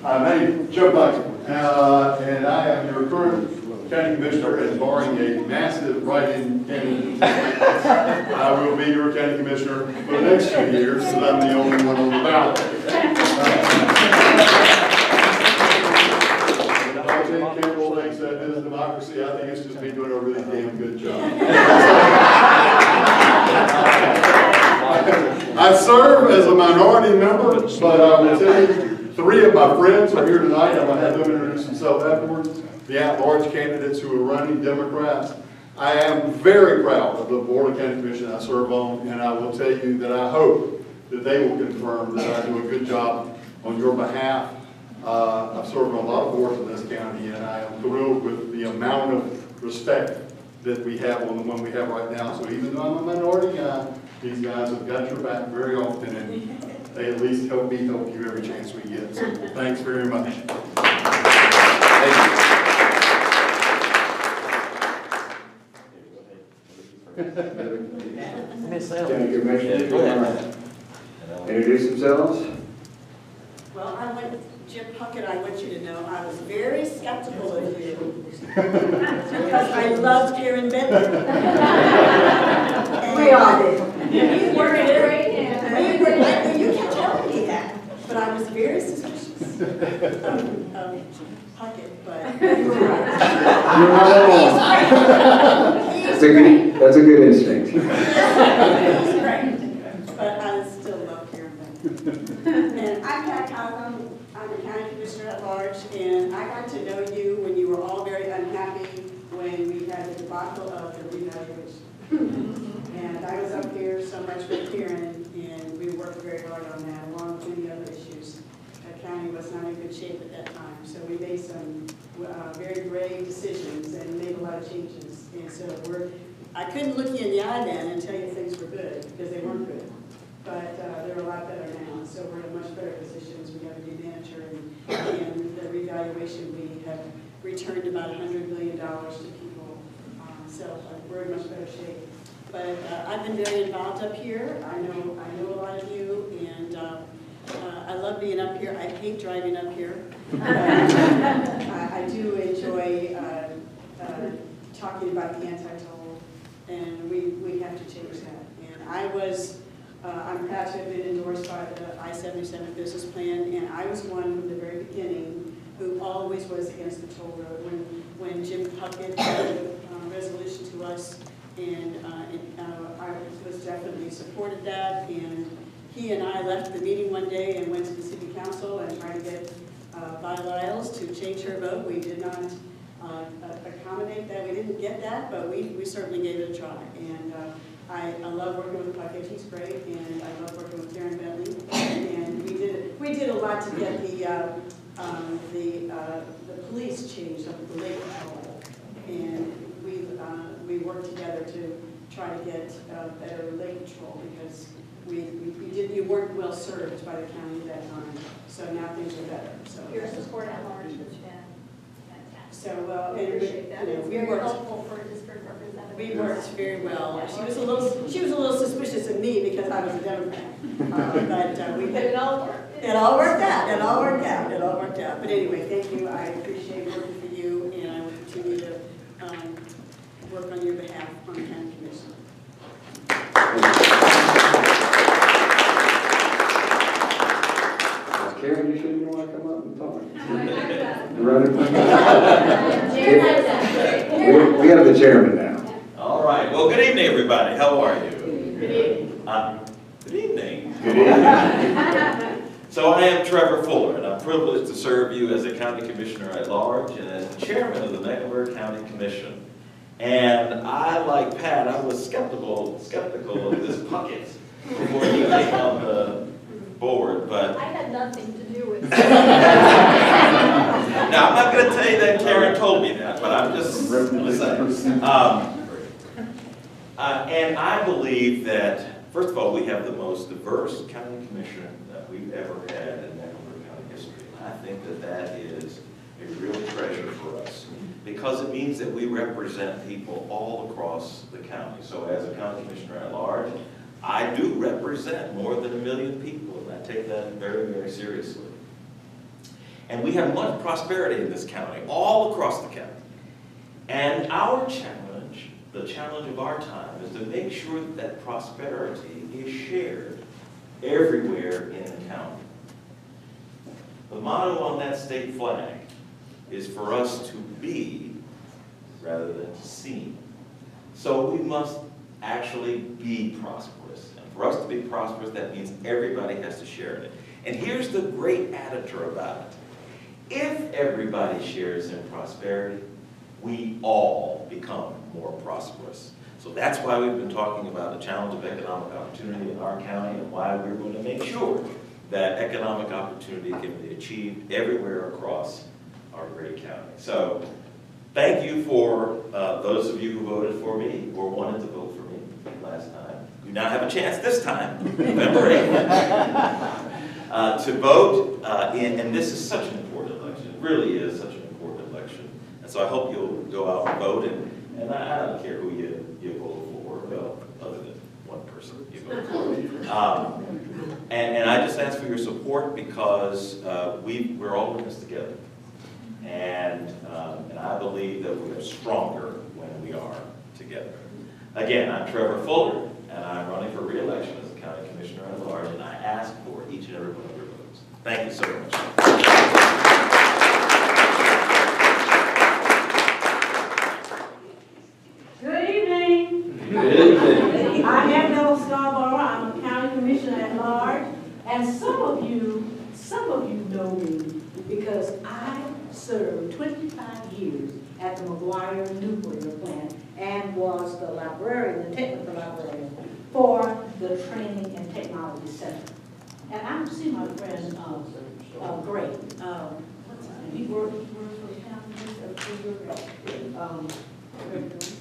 My name is Joe Bucket, and I am your current county commissioner, and barring a massive write-in candidate, I will be your county commissioner for the next 2 years, because I'm the only one on the ballot. Jane Campbell thinks that is democracy. I think it's just me doing a really damn good job. I serve as a minority member, but I will tell you, 3 of my friends are here tonight. I'm going to have them introduce themselves afterwards. The at-large candidates who are running, Democrats. I am very proud of the Board of County Commission I serve on, and I will tell you that I hope that they will confirm that I do a good job on your behalf. I've served on a lot of boards in this county, and I am thrilled with the amount of respect that we have on the one we have right now. So even though I'm a minority guy, these guys have got your back very often, and they at least help me help you every chance we get. So thanks very much. Thank you. County Commissioner, introduce themselves. Well, Jim Puckett, I want you to know I was very skeptical of you because I loved Karen Bentley. We all did. You were great. You kept telling me that, but I was very suspicious of Puckett, but you were right. That's a good instinct. He's great, but I still love Karen Bentley. And I'm Pat Cosmo. I'm the county commissioner at large, and I got to know you when you were all very unhappy when we had the debacle of the revaluation. And I was up here so much with Karen, and we worked very hard on that, along with many other issues. The county was not in good shape at that time, so we made some very brave decisions and made a lot of changes. And so I couldn't look you in the eye then and tell you things were good, because they weren't good. But they're a lot better now, so we're in much better positions. We have a new manager, and the revaluation, we have returned about $100 million to people. So we're in much better shape. But I've been very involved up here. I know a lot of you, and I love being up here. I hate driving up here. I do enjoy talking about the anti-toll, and we have to change that. And I'm proud to have been endorsed by the I-77 business plan, and I was one from the very beginning who always was against the toll road. When Jim Puckett had a resolution to us, and I was definitely supported that, and he and I left the meeting one day and went to the city council and tried to get Vi Lyles to change her vote. We did not accommodate that. We didn't get that, but we certainly gave it a try. And I love working with Puckett. He's great, and I love working with Karen Bentley. And we did a lot to get the police changed up at the lake patrol, and we worked together to try to get better lake patrol, because you weren't well served by the county at that time. So now things are better. So your support at large has been fantastic. So we appreciate that. It's very helpful for a district representative. We worked very well. She was a little suspicious of me because I was a Democrat, but it all worked. It all worked out. It all worked out. It all worked out. But anyway, thank you. I appreciate working for you, and I will continue to work on your behalf on the county commission. Karen, you shouldn't want to come up and talk. We have the chairman now. All right. Well, good evening, everybody. How are you? Good evening. Good evening. Good evening. So I am Trevor Fuller, and I'm privileged to serve you as a county commissioner at large and as the chairman of the Mecklenburg County Commission. And I, like Pat, I was skeptical of this Puckett before he came on the board, but I had nothing to do with it. now, I'm not going to tell you that Karen told me that, but I'm just going to say. And I believe that, first of all, we have the most diverse county commission that we've ever had in Mecklenburg County history. And I think that that is a real treasure for us, because it means that we represent people all across the county. So as a county commissioner at large, I do represent more than 1 million people, and I take that very, very seriously. And we have much prosperity in this county, all across the county. And our challenge, the challenge of our time, is to make sure that that prosperity is shared everywhere in the county. The motto on that state flag is for us to be rather than to seem. So we must actually be prosperous. And for us to be prosperous, that means everybody has to share in it. And here's the great additor about it. If everybody shares in prosperity, we all become more prosperous. So that's why we've been talking about the challenge of economic opportunity in our county and why we're going to make sure that economic opportunity can be achieved everywhere across our great county. So thank you for those of you who voted for me or wanted to vote for me last time. You now have a chance this time, November 8th, to vote and this is such an important election. It really is such an important election. And so I hope you'll go out and vote, and I don't care who you vote for, well, other than one person you vote for. And I just ask for your support because we're all in this together. And I believe that we are stronger when we are together. Again, I'm Trevor Fuller, and I'm running for re-election as a county commissioner at large, and I ask for each and every one of your votes. Thank you so much. Good evening. Good evening. I am Bill Scarborough. I'm a county commissioner at large, and some of you know me because I served 25 years at the McGuire nuclear plant and was the librarian, the technical librarian for the Training and Technology Center. And I see my friend Gray. What's his name? He works for the county.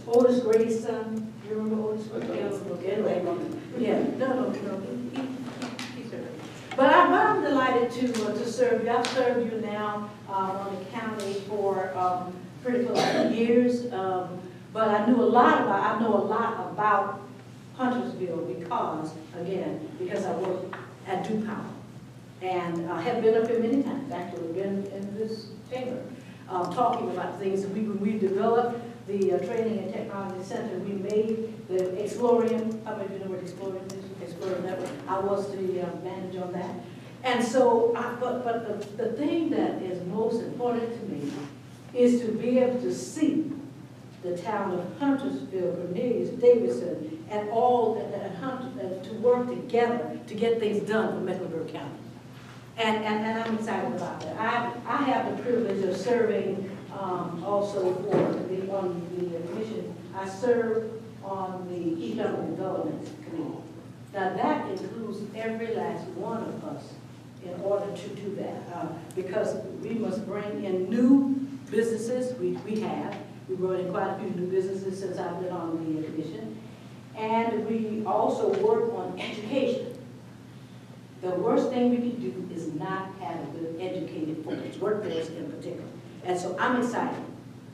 Otis Gray's son. You remember Otis Gray's son? Anyway, yeah, no. He's there. But I'm delighted to serve you. I've served you now on the county for pretty close to 2 years. But I know a lot about Huntersville because I work at Duke Power. And I have been up here many times, actually been in this chamber, talking about things. When we developed the Training and Technology Center, we made the Explorium. How many of you know what Explorium is? Explorium Network. I was the manager on that. And so, but the thing that is most important to me is to be able to see the town of Huntersville, Cornelius, Davidson, and all to work together to get things done for Mecklenburg County. And I'm excited about that. I have the privilege of serving also on the commission. I serve on the Economic Development Committee. Now that includes every last one of us in order to do that because we must bring in new businesses. We have. We brought in quite a few new businesses since I've been on the commission. And we also work on education. The worst thing we can do is not have a good educated workforce in particular. And so I'm excited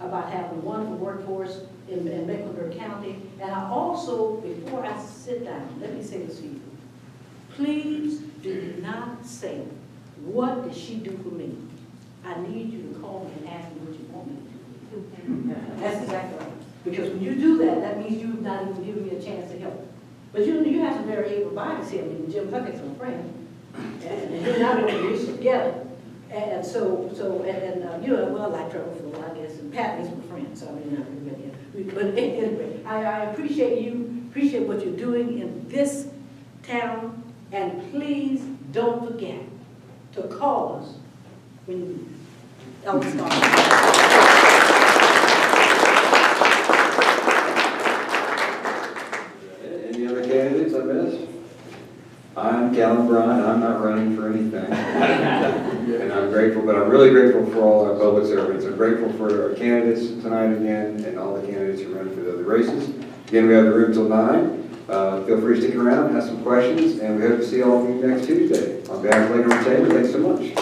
about having a wonderful workforce in Mecklenburg County. And I also, before I sit down, let me say this to you. Please do not say, what did she do for me? I need you to call me and ask me what you want me to do. That's exactly right. Because when you do that, that means you've not even given me a chance to help. But you have some very able bodies here. I mean, Jim Puckett's my friend. And he and I went to research together. And you know, well, I like Trevor Fuller, I guess, and Pat is my friend, so I mean, but anyway, I appreciate you, appreciate what you're doing in this town, and please don't forget to call us when you Any other candidates I missed? I'm Calvin Bryan. I'm not running for anything. And I'm grateful, but I'm really grateful for all our public servants. I'm grateful for our candidates tonight again and all the candidates who run for the other races. Again, we have the room till 9. Feel free to stick around, ask some questions, and we hope to see all of you next Tuesday. On behalf of Lake River Chamber, thanks so much.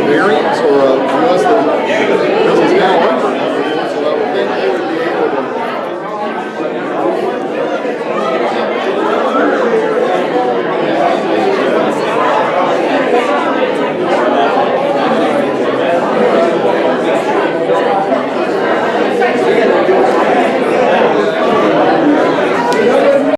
Variance or a